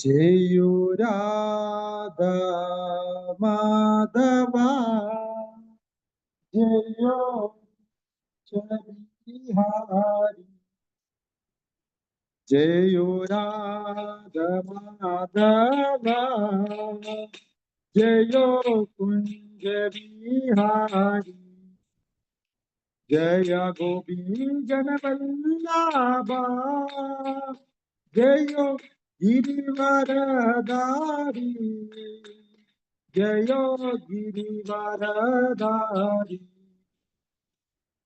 ജയോ രാധ മാധവ ജയോ ഹരി ജയോ രാധ മാധവ ജയോ കുഞ്ച വിഹാരി ജയ ഗോപീ ജനവല്ലഭ ജയോ ഗിരിവരധാരി ജയോ ഗിരിവരധാരി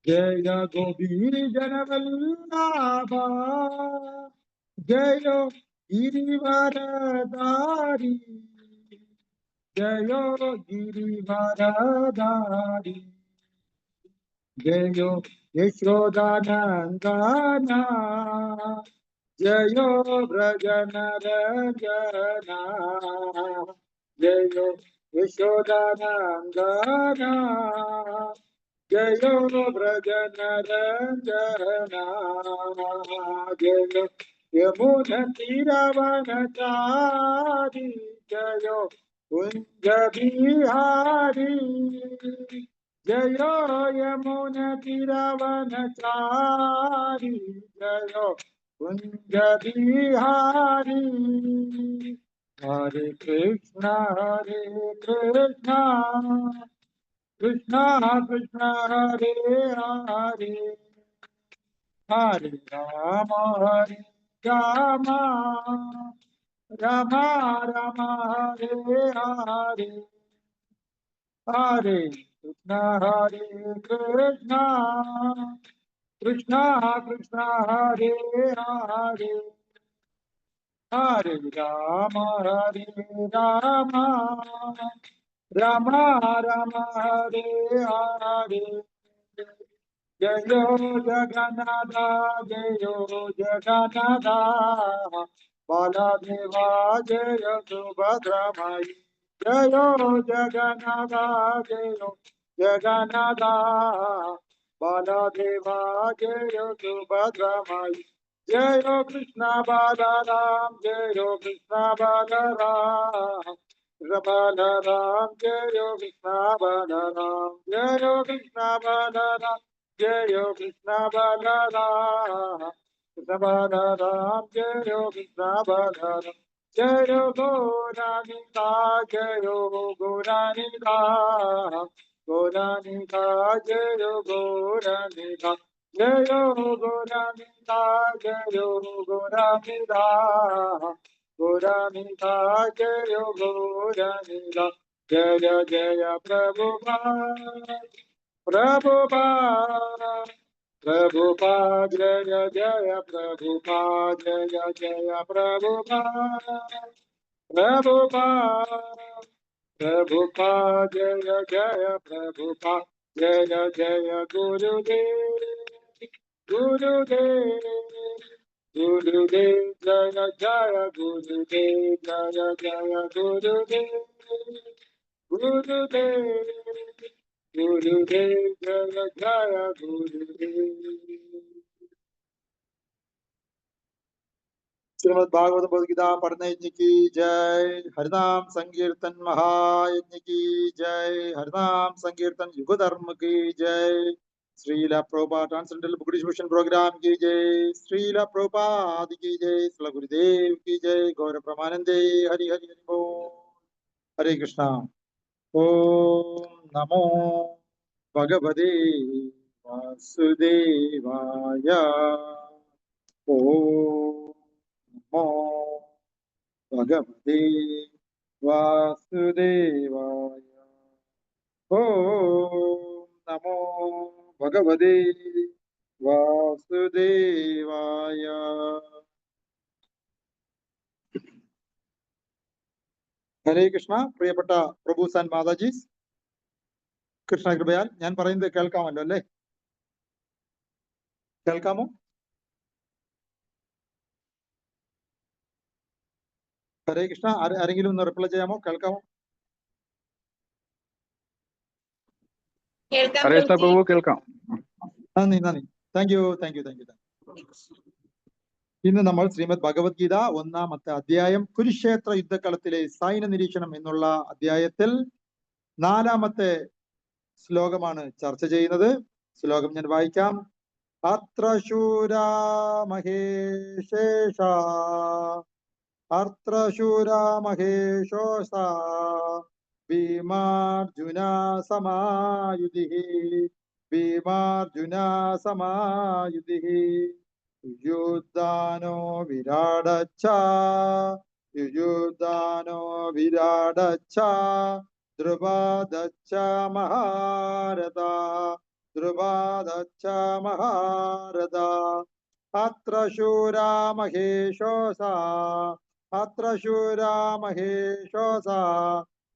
ജയ ഗോപീ ജനവല്ലഭ ജയോ ഗിരിവരധാരി ജയോ ഗിരിവരധാരി ജയോ യശോദാനന്ദന ജയോ വ്രജനരഞ്ജന ജയോ യശോദാനന്ദന ജയോ വ്രജനരഞ്ജന ജയോ യമുന തിരവനചാരി ജയോ കുഞ്ച ബിഹാരി ജയോ യമുന തിരവനചാരി ജയോ കുഞ്ച ബിഹാരി ഹരേ കൃഷ്ണ കൃഷ്ണ കൃഷ്ണ ഹരേ ഹരേ ഹരേ രാമ രാമ രാമ രാമ ഹരേ ഹരേ ഹരേ കൃഷ്ണ കൃഷ്ണ കൃഷ്ണ ഹരേ ഹരേ ഹരേ രാമ രാമ രാമ രാമ ഹരേ ഹരേ ജയോ ജഗന്നാഥ ജയോ ജഗന്നാഥ ബാലദേവ ജയ സുഭദ്രമയി ജയോ ജഗന്നാഥ ജയോ ജഗന്നാഥ ബാലദേവ ജയ സുഭദ്രമയി ജയോ കൃഷ്ണ ബാലരാം ജയോ കൃഷ്ണ ബാലരാം ബലരാം ജയോ കൃഷ്ണ ബലരാം ജയോ കൃഷ്ണ ബലരാം ജയോ കൃഷ്ണ ബലരാം കൃഷ്ണ ബലരാം ജയോ കൃഷ്ണ ബലരാം ജയോ ഗോരാനിക ജയോ ഗോരാനിക ഗോരാനിക ജയോ ഗോരാനിക ജയോ ഗോരാനിക ജയോ ഗോരാനിക ഗോരാനിക ജയോ ഗോരാനിക ജയ ജയ പ്രഭുപാദ പ്രഭുപാദ പ്രഭുപാദ ജയ ജയ പ്രഭുപാദ ജയ ജയ പ്രഭുപാദ പ്രഭുപാദ പ്രഭുപാദ ജയ ജയ പ്രഭുപാദ ജയ ജയ ഗുരുദേവ് ഗുരുദേവ് ഗുരുദേവ് ജയ ജയ ഗുരുദേവ് ജയ ജയ ഗുരുദേവ് ഗുരുദേവ് ഗുരുദേവ് ജയ ജയ ഗുരുദേവ് श्रीमद् भागवत भगवद्गीता पढ़ने यज्ञ की जय, हरिनाम संकीर्तन महायज्ञ की जय, हरिनाम संकीर्तन युग धर्म की जय, Srila Prabhupada transcendental book distribution programme की जय, श्रील प्रभुपाद की जय, श्री गुरुदेव की जय, गौर प्रमानंदे हरि हरि हरि बोल। हरे कृष्णा। ओम नमो भगवते वासुदेवाय। ओम नमो भगवते वासुदेवाय। ओम नमो भगवते वासुदेवाय। ഹരേ കൃഷ്ണ. പ്രിയപ്പെട്ട പ്രഭുസ് ആൻഡ് മാതാജീസ്, കൃഷ്ണ കൃപയാൽ ഞാൻ പറയുന്നത് കേൾക്കാമല്ലോ അല്ലേ? കേൾക്കാമോ? ഹരേ കൃഷ്ണ. ആരെങ്കിലും ഒന്ന് റിപ്ലൈ ചെയ്യാമോ? കേൾക്കാമോ? പ്രഭു കേൾക്കാം. നന്ദി. Thank you. ഇന്ന് നമ്മൾ ശ്രീമദ് ഭഗവത്ഗീത 1-ാമത്തെ അധ്യായം കുരുക്ഷേത്ര യുദ്ധക്കളത്തിലെ സൈന്യ നിരീക്ഷണം എന്നുള്ള അധ്യായത്തിൽ 4-ാമത്തെ ശ്ലോകമാണ് ചർച്ച ചെയ്യുന്നത്. ശ്ലോകം ഞാൻ വായിക്കാം. അത്ര ശൂരാ മഹേശേഷ അത്ര ശൂരാ മഹേശോഷ ഭീമാർജുന സമായുധി ഭീമാർജുന സമായുധി യുയുദ്ധാനോ വിരാടച്ച യുയുദ്ധാനോ വിരാടച്ച ദ്രുപദച്ച മഹാരഥ ദ്രുപദച്ച മഹാരഥ അത്ര ശൂരാ മഹേശോസ അത്ര ശൂരാ മഹേശോസ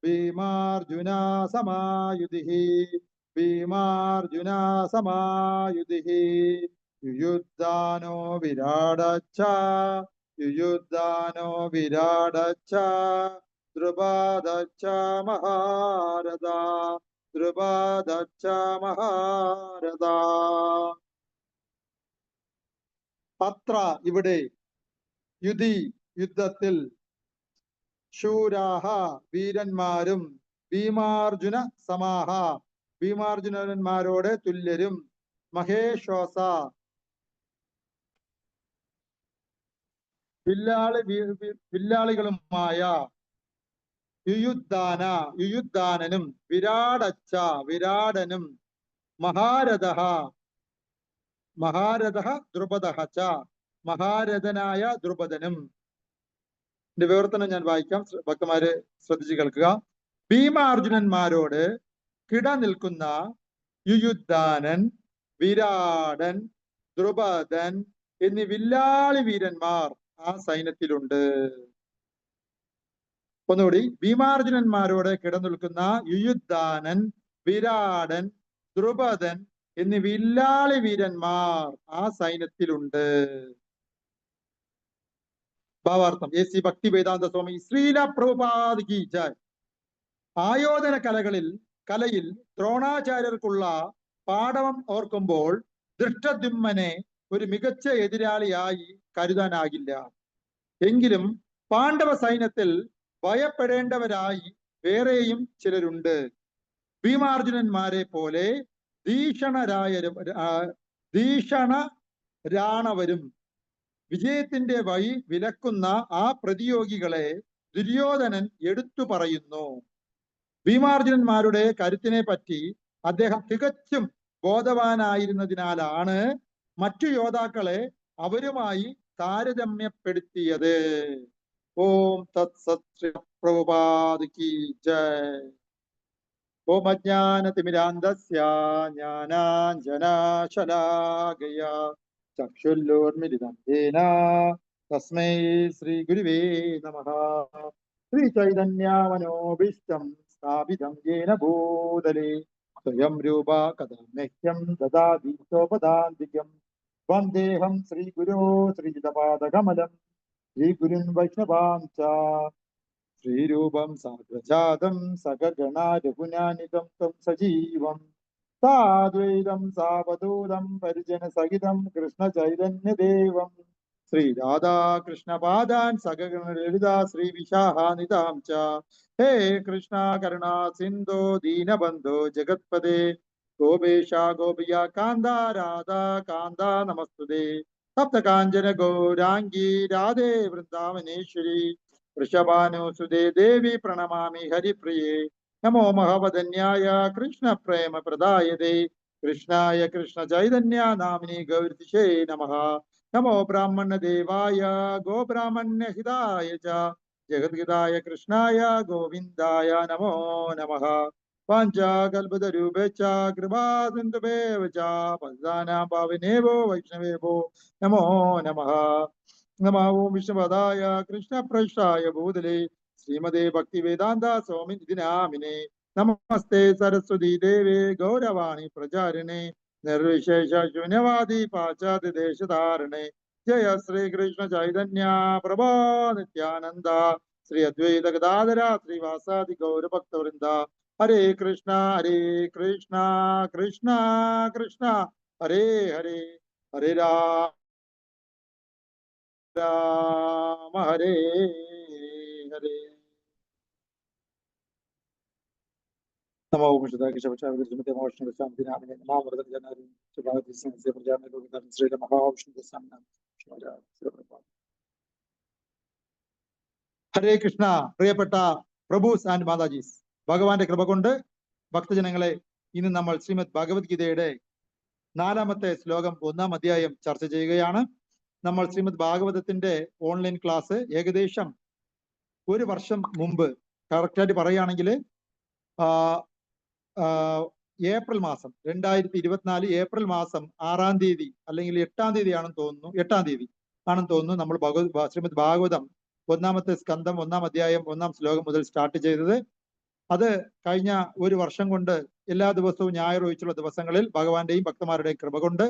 ഭീമാർജുന സമായുധി ഭീമാർജുന സമായുധി യുയുദ്ധാനോ വിരാടച്ച യുയുദ്ധാനോ വിരാടച്ച ദ്രുപദച്ച മഹാരഥ ദ്രുപദച്ച മഹാരഥ. അത്ര ഇവിടെ യുധി യുദ്ധത്തിൽ ശൂരാഹ വീരന്മാരും ഭീമാർജുന സമാഹ ഭീമാർജുനന്മാരോട് തുല്യരും മഹേശ്വാസ വില്ലാളികളുമായ യുയുദ്ധാന യുയുദ്ധാനനും വിരാടച്ച വിരാടനും മഹാരഥ മഹാരഥ ദ്രുപദഃ ച മഹാരഥനായ ദ്രുപദനും. വിവർത്തനം ഞാൻ വായിക്കാം, ഭക്തന്മാര് ശ്രദ്ധിച്ചു കേൾക്കുക. ഭീമാർജുനന്മാരോട് കിട നിൽക്കുന്ന യുയുദ്ധാനൻ, വിരാടൻ, ദ്രുപദൻ എന്നീ വില്ലാളി വീരന്മാർ ആ സൈന്യത്തിലുണ്ട്. ഒന്നുകൂടി. ഭീമാർജുനന്മാരോട് കിടനിൽക്കുന്ന യുയുദ്ധാനൻ, വിരാടൻ, ദ്രുപദൻ എന്നീ വില്ലാളി വീരന്മാർ ആ സൈന്യത്തിലുണ്ട്. ഭാവാർത്ഥം. A.C. ഭക്തി വേദാന്ത സ്വാമി ശ്രീല പ്രഭുപാദ് കി ജയ്. ആയോധന കലയിൽ ദ്രോണാചാര്യർക്കുള്ള പാഠവം ഓർക്കുമ്പോൾ ദൃഷ്ടദ്യുമ്നനെ ഒരു മികച്ച എതിരാളിയായി കരുതാനാകില്ല. എങ്കിലും പാണ്ഡവ സൈന്യത്തിൽ ഭയപ്പെടേണ്ടവരായി വേറെയും ചിലരുണ്ട്. ഭീമാർജുനന്മാരെ പോലെ ഭീഷണരാണവരും. വിജയത്തിന്റെ വഴി വിലക്കുന്ന ആ പ്രതിയോഗികളെ ദുര്യോധനൻ എടുത്തു പറയുന്നു. ഭീമാർജുനന്മാരുടെ കരുത്തിനെ പറ്റി അദ്ദേഹം തികച്ചും ബോധവാനായിരുന്നതിനാലാണ് മറ്റു യോദ്ധാക്കളെ അവരുമായി താരതമ്യപ്പെടുത്തിയത്. ഓം തത്സത്. ശ്രീ പ്രഭുപാദ് കി ജയ്. ഓം അജ്ഞാനതിമിരാന്ധസ്യ ജ്ഞാനാഞ്ജനശലാകയ ചക്ഷുർമിലിതം യേന തസ്മൈ ശ്രീ ഗുരുവേ നമഃ. ശ്രീ ചൈതന്യമനോഭീഷ്ടം സ്ഥാപിതം യേന ഭൂതലേ സ്വയം രൂപ കഥാ മഹ്യം ദദാതി സ്വപദാന്തികം. വന്ദേഹം ശ്രീഗുരോ ശ്രീജിതപാദകമലം ശ്രീഗുരുൻ വൈഷ്ണവാംച ശ്രീരൂപം സാഗ്രജാതം സഗഗണ രഘുനാനിതം ത്വം സജീവം സാദ്വൈതം സാവധൂതം പരിജന സഹിതം കൃഷ്ണ ചൈതന്യദേവം ശ്രീ രാധാകൃഷ്ണ പാദാൻ സഗഗണ ലളിത ശ്രീ വിശാഹാനിതാം ച. ഹേ കൃഷ്ണ കരുണാ സിന്ധോ ദീനബന്ധോ ജഗത്പദേ ഗോപേശ ഗോപിയ കാന്ത രാധാ കാന്ത നമസ്തുതേ. സപ്തകാഞ്ചന ഗൗരാംഗീ രാധേ വൃന്ദാവനേശ്വരി വൃഷഭാനുസുതേ ദേവി പ്രണമാമി ഹരിപ്രിയേ. നമോ മഹാവദന്യായ കൃഷ്ണ പ്രേമ പ്രദായതേ കൃഷ്ണായ കൃഷ്ണ ചൈതന്യ നാമിനി ഗൗരിതിശേ നമഃ. നമോ ബ്രാഹ്മണ ദേവായ ഗോബ്രാഹ്മണ്യ ഹിതായ ച ജഗദ്ഗിതായ കൃഷ്ണായ ഗോവിന്ദായ നമോ നമഃ. വാഞ്ചാകൽപതരൂപേച്ഛ കൃപാസിന്ധുഭേവ ച പതിതാനാം പാവനേവോ വൈഷ്ണവേവോ നമോ നമഃ. നമോ വിഷ്ണുപദായ കൃഷ്ണപ്രേഷ്ഠായ ഭൂതലേ ശ്രീമതേ ഭക്തി വേദാന്ത സ്വാമി ദിനാമിനെ. നമസ്തേ സരസ്വതി ദേവേ ഗൗരവാണി പ്രചാരിണേ നിർവിശേഷ ശൂന്യവാദി പാശ്ചാത്യ ദേശധാരണേ. ജയ ശ്രീകൃഷ്ണ ചൈതന്യ പ്രഭോ നിത്യാനന്ദ ശ്രീ അദ്വൈത ഗദാധര ശ്രീവാസാദി ഗൗരഭക്തവൃന്ദ. ഹരേ കൃഷ്ണ കൃഷ്ണ കൃഷ്ണ ഹരേ ഹരേ ഹരേ രാം രാമ ഹരേ ഹരേ. നമോ ഹരേ കൃഷ്ണ. പ്രിയപ്പെട്ട പ്രഭുസ് ആൻഡ് മാതാജീസ്, ഭഗവാന്റെ കൃപ കൊണ്ട് ഭക്തജനങ്ങളെ, ഇന്ന് നമ്മൾ ശ്രീമദ് ഭഗവത്ഗീതയുടെ 4-ാമത്തെ ശ്ലോകം 1-ാം അധ്യായം ചർച്ച ചെയ്യുകയാണ്. നമ്മൾ ശ്രീമദ് ഭാഗവതത്തിന്റെ ഓൺലൈൻ ക്ലാസ് ഏകദേശം ഒരു വർഷം മുമ്പ്, കറക്റ്റായിട്ട് പറയുകയാണെങ്കിൽ ഏപ്രിൽ മാസം 2024 ഏപ്രിൽ മാസം 6-ാം തീയതി അല്ലെങ്കിൽ 8-ാം തീയതി ആണെന്ന് തോന്നുന്നു, 8-ാം തീയതി ആണെന്ന് തോന്നുന്നു, നമ്മൾ ശ്രീമദ് ഭാഗവതം 1-ാമത്തെ സ്കന്ധം 1-ാം അധ്യായം 1-ാം ശ്ലോകം മുതൽ സ്റ്റാർട്ട് ചെയ്തത്. അത് കഴിഞ്ഞ ഒരു വർഷം കൊണ്ട് എല്ലാ ദിവസവും ഞായർ ഒഴിച്ചുള്ള ദിവസങ്ങളിൽ ഭഗവാന്റെയും ഭക്തന്മാരുടെയും കൃപ കൊണ്ട്,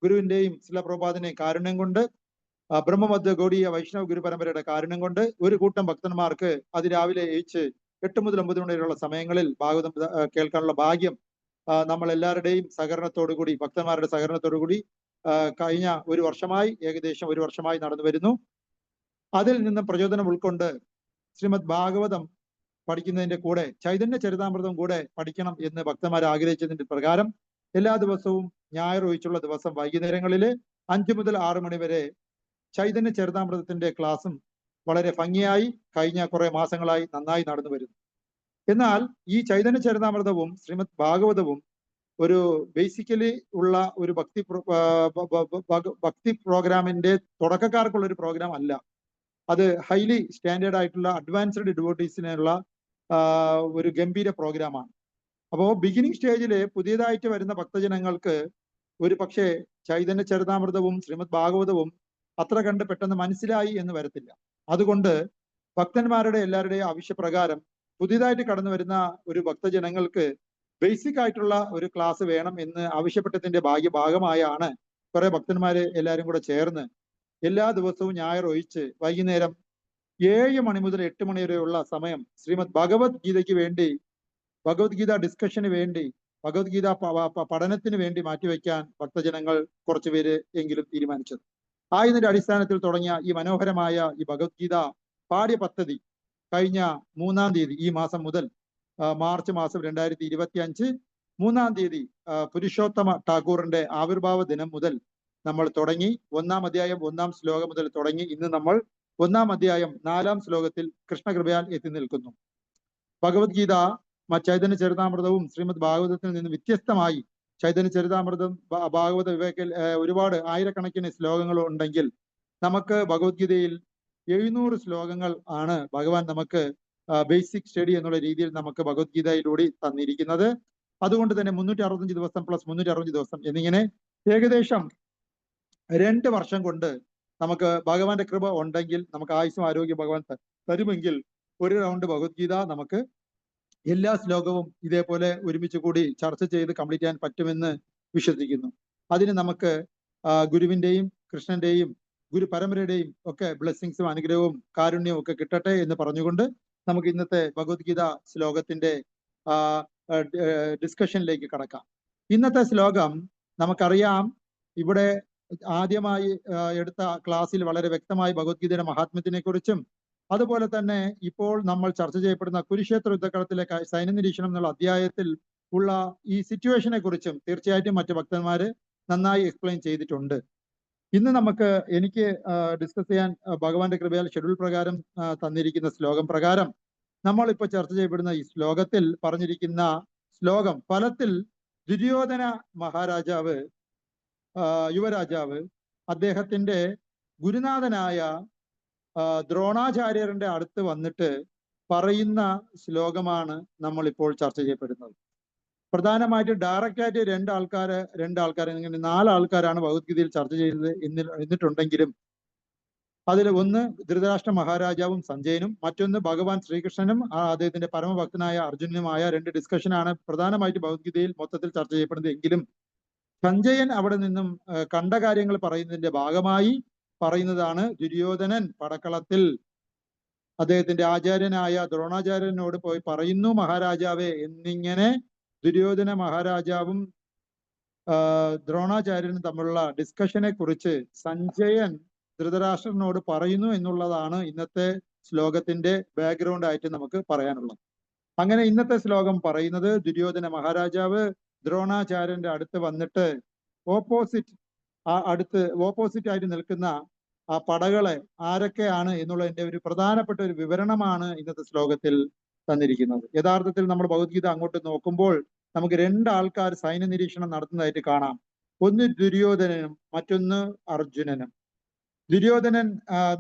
ഗുരുവിന്റെയും ശ്രീല പ്രഭുപാദിന്റെയും കാരുണ്യം കൊണ്ട്, ബ്രഹ്മമധ്യ ഗൗഡീയ വൈഷ്ണവ ഗുരു പരമ്പരയുടെ കാരുണ്യം കൊണ്ട് ഒരു കൂട്ടം ഭക്തന്മാർക്ക് അതിരാവിലെ 8 മുതൽ 9 മണി വരെയുള്ള സമയങ്ങളിൽ ഭാഗവതം കേൾക്കാനുള്ള ഭാഗ്യം നമ്മൾ എല്ലാവരുടെയും സഹകരണത്തോടുകൂടി, ഭക്തന്മാരുടെ സഹകരണത്തോടുകൂടി കഴിഞ്ഞ ഒരു വർഷമായി, ഏകദേശം ഒരു വർഷമായി നടന്നു വരുന്നു. അതിൽ നിന്ന് പ്രചോദനം ഉൾക്കൊണ്ട് ശ്രീമദ് ഭാഗവതം പഠിക്കുന്നതിന്റെ കൂടെ ചൈതന്യ ചരിതാമൃതം കൂടെ പഠിക്കണം എന്ന് ഭക്തന്മാർ ആഗ്രഹിച്ചതിന്റെ പ്രകാരം എല്ലാ ദിവസവും ഞായർ ഒഴിച്ചുള്ള ദിവസം വൈകുന്നേരങ്ങളിൽ 5 മുതൽ 6 മണി വരെ ചൈതന്യ ചരിതാമൃതത്തിന്റെ ക്ലാസ്സും വളരെ ഭംഗിയായി കഴിഞ്ഞ കുറെ മാസങ്ങളായി നന്നായി നടന്നു വരുന്നു. എന്നാൽ ഈ ചൈതന്യ ചരിതാമൃതവും ശ്രീമദ് ഭാഗവതവും ഒരു ബേസിക്കലി ഉള്ള ഒരു ഭക്തി പ്രോഗ്രാമിന്റെ തുടക്കക്കാർക്കുള്ള ഒരു പ്രോഗ്രാം അല്ല. അത് ഹൈലി സ്റ്റാൻഡേർഡ് ആയിട്ടുള്ള അഡ്വാൻസ്ഡ് ഡിവോട്ടീസിനുള്ള ഒരു ഗംഭീര പ്രോഗ്രാമാണ്. അപ്പോൾ ബിഗിനിങ് സ്റ്റേജിൽ പുതിയതായിട്ട് വരുന്ന ഭക്തജനങ്ങൾക്ക് ഒരു പക്ഷേ ചൈതന്യ ചരിതാമൃതവും ശ്രീമദ് ഭാഗവതവും അത്ര കണ്ട് പെട്ടെന്ന് മനസ്സിലായി എന്ന് വരത്തില്ല. അതുകൊണ്ട് ഭക്തന്മാരുടെ എല്ലാവരുടെയും ആവശ്യപ്രകാരം പുതിയതായിട്ട് കടന്നു വരുന്ന ഒരു ഭക്തജനങ്ങൾക്ക് ബേസിക് ആയിട്ടുള്ള ഒരു ക്ലാസ് വേണം എന്ന് ആവശ്യപ്പെട്ടതിന്റെ ഭാഗമായാണ് കുറെ ഭക്തന്മാര് എല്ലാവരും കൂടെ ചേർന്ന് എല്ലാ ദിവസവും ഞായർ ഒഴിച്ച് വൈകുന്നേരം 7 മണി മുതൽ 8 മണി വരെയുള്ള സമയം ശ്രീമദ് ഭഗവത്ഗീതയ്ക്ക് വേണ്ടി, ഭഗവത്ഗീത ഡിസ്കഷന് വേണ്ടി, ഭഗവത്ഗീത പഠനത്തിന് വേണ്ടി മാറ്റിവെക്കാൻ ഭക്തജനങ്ങൾ കുറച്ചുപേര് എങ്കിലും തീരുമാനിച്ചത്. ആയതിന്റെ അടിസ്ഥാനത്തിൽ തുടങ്ങിയ ഈ മനോഹരമായ ഈ ഭഗവത്ഗീത പാഠ്യ പദ്ധതി കഴിഞ്ഞ 3-ാം തീയതി, ഈ മാസം മുതൽ മാർച്ച് മാസം 2025 3-ാം തീയതി പുരുഷോത്തമ ഠാക്കൂറിന്റെ ആവിർഭാവ ദിനം മുതൽ നമ്മൾ തുടങ്ങി. 1-ാം അധ്യായം 1-ാം ശ്ലോകം മുതൽ തുടങ്ങി ഇന്ന് നമ്മൾ 1-ാം അധ്യായം 4-ാം ശ്ലോകത്തിൽ കൃഷ്ണകൃപയാൽ എത്തി നിൽക്കുന്നു. ഭഗവത്ഗീത ചൈതന്യ ചരിതാമൃതവും ശ്രീമദ് ഭാഗവതത്തിൽ നിന്ന് വ്യത്യസ്തമായി, ചൈതന്യ ചരിതാമൃതം ഭാഗവത വിവേകിൽ ഒരുപാട് ആയിരക്കണക്കിന് ശ്ലോകങ്ങൾ ഉണ്ടെങ്കിൽ നമുക്ക് ഭഗവത്ഗീതയിൽ 700 ശ്ലോകങ്ങൾ ആണ് ഭഗവാൻ നമുക്ക് ബേസിക് സ്റ്റഡി എന്നുള്ള രീതിയിൽ നമുക്ക് ഭഗവത്ഗീതയിലൂടെ തന്നിരിക്കുന്നത്. അതുകൊണ്ട് തന്നെ 365 ദിവസം പ്ലസ് 365 ദിവസം എന്നിങ്ങനെ ഏകദേശം 2 വർഷം കൊണ്ട് നമുക്ക് ഭഗവാന്റെ കൃപ ഉണ്ടെങ്കിൽ, നമുക്ക് ആയുസ്സും ആരോഗ്യം ഭഗവാൻ തരുമെങ്കിൽ ഒരു റൗണ്ട് ഭഗവത്ഗീത നമുക്ക് എല്ലാ ശ്ലോകവും ഇതേപോലെ ഒരുമിച്ച് കൂടി ചർച്ച ചെയ്ത് കംപ്ലീറ്റ് ചെയ്യാൻ പറ്റുമെന്ന് വിശ്വസിക്കുന്നു. അതിന് നമുക്ക് ഗുരുവിന്റെയും കൃഷ്ണന്റെയും ഗുരു പരമ്പരയുടെയും ഒക്കെ ബ്ലെസ്സിങ്സും അനുഗ്രഹവും കാരുണ്യവും ഒക്കെ കിട്ടട്ടെ എന്ന് പറഞ്ഞുകൊണ്ട് നമുക്ക് ഇന്നത്തെ ഭഗവത്ഗീത ശ്ലോകത്തിന്റെ ഡിസ്കഷനിലേക്ക് കടക്കാം. ഇന്നത്തെ ശ്ലോകം നമുക്കറിയാം, ഇവിടെ ആദ്യമായി എടുത്ത ക്ലാസ്സിൽ വളരെ വ്യക്തമായി ഭഗവത്ഗീതയുടെ മഹാത്മ്യത്തിനെ കുറിച്ചും അതുപോലെ തന്നെ ഇപ്പോൾ നമ്മൾ ചർച്ച ചെയ്യപ്പെടുന്ന കുരുക്ഷേത്ര യുദ്ധക്കളത്തിലെ സൈന്യ നിരീക്ഷണം എന്നുള്ള അധ്യായത്തിൽ ഉള്ള ഈ സിറ്റുവേഷനെ കുറിച്ചും തീർച്ചയായിട്ടും മറ്റു ഭക്തന്മാര് നന്നായി എക്സ്പ്ലെയിൻ ചെയ്തിട്ടുണ്ട്. ഇന്ന് എനിക്ക് ഡിസ്കസ് ചെയ്യാൻ ഭഗവാന്റെ കൃപയാൽ ഷെഡ്യൂൾ പ്രകാരം തന്നിരിക്കുന്ന ശ്ലോകം പ്രകാരം നമ്മൾ ഇപ്പോൾ ചർച്ച ചെയ്യപ്പെടുന്ന ഈ ശ്ലോകത്തിൽ പറഞ്ഞിരിക്കുന്ന ശ്ലോകം ഫലത്തിൽ ദുര്യോധന മഹാരാജാവ്, യുവരാജാവ്, അദ്ദേഹത്തിന്റെ ഗുരുനാഥനായ ദ്രോണാചാര്യരുടെ അടുത്ത് വന്നിട്ട് പറയുന്ന ശ്ലോകമാണ് നമ്മൾ ഇപ്പോൾ ചർച്ച ചെയ്യപ്പെടുന്നത്. പ്രധാനമായിട്ട് ഡയറക്റ്റായിട്ട് 2 ആൾക്കാർ ഇങ്ങനെ 4 ആൾക്കാരാണ് ഭഗവത്ഗീതയിൽ ചർച്ച ചെയ്തത് എന്നിട്ടുണ്ടെങ്കിലും അതിൽ ഒന്ന് ധൃതരാഷ്ട്ര മഹാരാജാവും സഞ്ജയനും, മറ്റൊന്ന് ഭഗവാൻ ശ്രീകൃഷ്ണനും അദ്ദേഹത്തിന്റെ പരമഭക്തനായ അർജുനനുമായ 2 ഡിസ്കഷനാണ് പ്രധാനമായിട്ട് ഭഗവത്ഗീതയിൽ മൊത്തത്തിൽ ചർച്ച ചെയ്യപ്പെടുന്നത്. എങ്കിലും സഞ്ജയൻ അവിടെ നിന്നും കണ്ട കാര്യങ്ങൾ പറയുന്നതിന്റെ ഭാഗമായി പറയുന്നതാണ് ദുര്യോധനൻ പടക്കളത്തിൽ അദ്ദേഹത്തിന്റെ ആചാര്യനായ ദ്രോണാചാര്യനോട് പോയി പറയുന്നു, മഹാരാജാവേ എന്നിങ്ങനെ ദുര്യോധന മഹാരാജാവും ദ്രോണാചാര്യനും തമ്മിലുള്ള ഡിസ്കഷനെ കുറിച്ച് സഞ്ജയൻ ധൃതരാഷ്ട്രനോട് പറയുന്നു എന്നുള്ളതാണ് ഇന്നത്തെ ശ്ലോകത്തിന്റെ ബാക്ക്ഗ്രൗണ്ട് ആയിട്ട് നമുക്ക് പറയാനുള്ളത്. അങ്ങനെ ഇന്നത്തെ ശ്ലോകം പറയുന്നത് ദുര്യോധന മഹാരാജാവ് ദ്രോണാചാര്യന്റെ അടുത്ത് വന്നിട്ട് ഓപ്പോസിറ്റ് ആയിട്ട് നിൽക്കുന്ന ആ പടകളെ ആരൊക്കെയാണ് എന്നുള്ളതിന്റെ ഒരു പ്രധാനപ്പെട്ട ഒരു വിവരണമാണ് ഇന്നത്തെ ശ്ലോകത്തിൽ തന്നിരിക്കുന്നത്. യഥാർത്ഥത്തിൽ നമ്മൾ ഭഗവത്ഗീത അങ്ങോട്ട് നോക്കുമ്പോൾ നമുക്ക് രണ്ടാൾക്കാർ സൈന്യ നിരീക്ഷണം നടത്തുന്നതായിട്ട് കാണാം. ഒന്ന് ദുര്യോധനനും മറ്റൊന്ന് അർജുനനും. ദുര്യോധനൻ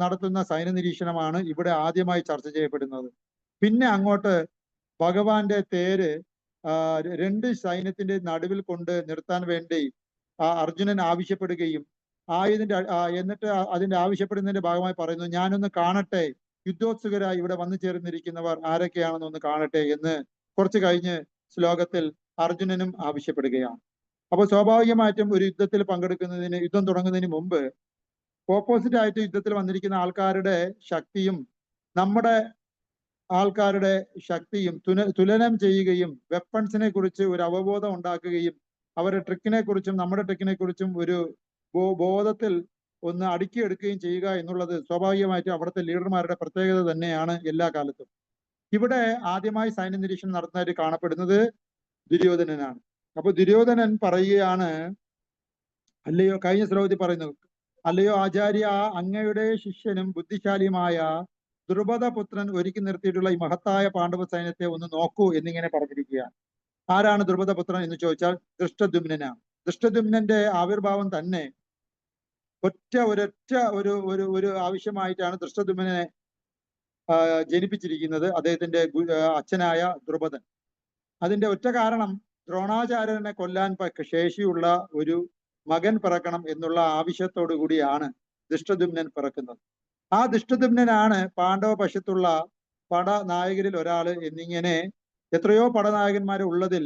നടത്തുന്ന സൈന്യ നിരീക്ഷണമാണ് ഇവിടെ ആദ്യമായി ചർച്ച ചെയ്യപ്പെടുന്നത്. പിന്നെ അങ്ങോട്ട് ഭഗവാന്റെ തേര് രണ്ട് സൈന്യത്തിന്റെ നടുവിൽ കൊണ്ട് നിർത്താൻ വേണ്ടി അർജുനൻ ആവശ്യപ്പെടുകയും എന്നിട്ട് അതിന്റെ ആവശ്യപ്പെടുന്നതിന്റെ ഭാഗമായി പറയുന്നു, ഞാനൊന്ന് കാണട്ടെ, യുദ്ധോത്സുകരായി ഇവിടെ വന്നു ചേർന്നിരിക്കുന്നവർ ആരൊക്കെയാണെന്ന് ഒന്ന് കാണട്ടെ എന്ന് കുറച്ച് കഴിഞ്ഞ് ശ്ലോകത്തിൽ അർജുനനും ആവശ്യപ്പെടുകയാണ്. അപ്പോൾ സ്വാഭാവികമായിട്ടും ഒരു യുദ്ധത്തിൽ യുദ്ധം തുടങ്ങുന്നതിന് മുമ്പ് ഓപ്പോസിറ്റ് ആയിട്ട് യുദ്ധത്തിൽ വന്നിരിക്കുന്ന ആൾക്കാരുടെ ശക്തിയും നമ്മുടെ ആൾക്കാരുടെ ശക്തിയും തുലനം ചെയ്യുകയും വെപ്പൺസിനെ കുറിച്ച് ഒരു അവബോധം ഉണ്ടാക്കുകയും അവരുടെ ട്രിക്കിനെ കുറിച്ചും നമ്മുടെ ട്രിക്കിനെ കുറിച്ചും ഒരു ബോധത്തിൽ ഒന്ന് അടുക്കിയെടുക്കുകയും ചെയ്യുക എന്നുള്ളത് സ്വാഭാവികമായിട്ടും അവിടുത്തെ ലീഡർമാരുടെ പ്രത്യേകത തന്നെയാണ് എല്ലാ കാലത്തും. ഇവിടെ ആദ്യമായി സൈന്യ നിരീക്ഷണം നടത്തുന്നതായിട്ട് കാണപ്പെടുന്നത് ദുര്യോധനനാണ്. അപ്പൊ ദുര്യോധനൻ പറയുകയാണ്, അല്ലയോ, കഴിഞ്ഞ ശ്ലോകത്തിൽ പറയുന്നു, അല്ലയോ ആചാര്യ, അങ്ങയുടെ ശിഷ്യനും ബുദ്ധിശാലിയുമായ ദ്രുപദപുത്രൻ ഒരുക്കി നിർത്തിയിട്ടുള്ള ഈ മഹത്തായ പാണ്ഡവ സൈന്യത്തെ ഒന്ന് നോക്കൂ എന്നിങ്ങനെ പറഞ്ഞിരിക്കുകയാണ്. ആരാണ് ദ്രുപദപുത്രൻ എന്ന് ചോദിച്ചാൽ ദൃഷ്ടദ്യുമ്നനാണ്. ദൃഷ്ടദ്യുമ്നന്റെ ആവിർഭാവം തന്നെ ഒരൊറ്റ ഒരു ആവശ്യമായിട്ടാണ് ദൃഷ്ടദ്യുമ്നനെ ജനിപ്പിച്ചിരിക്കുന്നത്, അദ്ദേഹത്തിന്റെ അച്ഛനായ ദ്രുപദൻ. അതിന്റെ ഒറ്റ കാരണം ദ്രോണാചാര്യനെ കൊല്ലാൻ ശേഷിയുള്ള ഒരു മകൻ പിറക്കണം എന്നുള്ള ആവശ്യത്തോടു കൂടിയാണ് ദൃഷ്ടദ്യുമ്നൻ പിറക്കുന്നത്. ആ ദൃഷ്ടദ്യുമ്നനാണ് പാണ്ഡവ പക്ഷത്തുള്ള പടനായകരിൽ ഒരാള് എന്നിങ്ങനെ എത്രയോ പടനായകന്മാരെ ഉള്ളതിൽ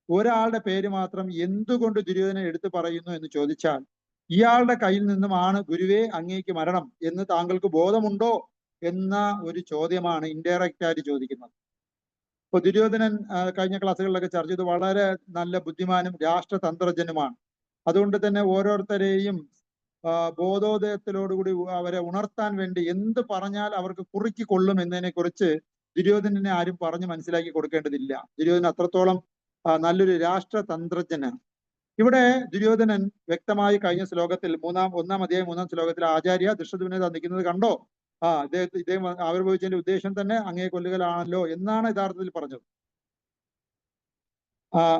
ഒരാളുടെ പേര് മാത്രം എന്തുകൊണ്ട് ദുര്യോധനൻ എടുത്തു പറയുന്നു എന്ന് ചോദിച്ചാൽ, ഇയാളുടെ കയ്യിൽ നിന്നുമാണ് ഗുരുവേ അങ്ങേക്ക് മരണം എന്ന് താങ്കൾക്ക് ബോധമുണ്ടോ എന്ന ഒരു ചോദ്യമാണ് ഇൻഡയറക്റ്റ് ആയിട്ട് ചോദിക്കുന്നത്. ഇപ്പൊ ദുര്യോധനൻ കഴിഞ്ഞ ക്ലാസ്സുകളിലൊക്കെ ചർച്ച ചെയ്ത് വളരെ നല്ല ബുദ്ധിമാനും രാഷ്ട്രതന്ത്രജ്ഞനുമാണ്. അതുകൊണ്ട് തന്നെ ഓരോരുത്തരെയും ബോധോദയത്തിലോടുകൂടി അവരെ ഉണർത്താൻ വേണ്ടി എന്ത് പറഞ്ഞാൽ അവർക്ക് കുറുക്കി കൊള്ളും എന്നതിനെ കുറിച്ച് ദുര്യോധനനെ ആരും പറഞ്ഞ് മനസ്സിലാക്കി കൊടുക്കേണ്ടതില്ല. ദുര്യോധനൻ അത്രത്തോളം നല്ലൊരു രാഷ്ട്രതന്ത്രജ്ഞനാണ്. ഇവിടെ ദുര്യോധനൻ വ്യക്തമായി കഴിഞ്ഞ ശ്ലോകത്തിൽ 1-ാം അധ്യായം 3-ാം ശ്ലോകത്തിൽ ആചാര്യ ദൃഷ്ടദ്യുമ്നനെ നിൽക്കുന്നത് കണ്ടോ, ഇദ്ദേഹം ആവിർഭവിച്ചതിന്റെ ഉദ്ദേശം തന്നെ അങ്ങയെ കൊല്ലുകലാണല്ലോ എന്നാണ് യഥാർത്ഥത്തിൽ പറഞ്ഞത്.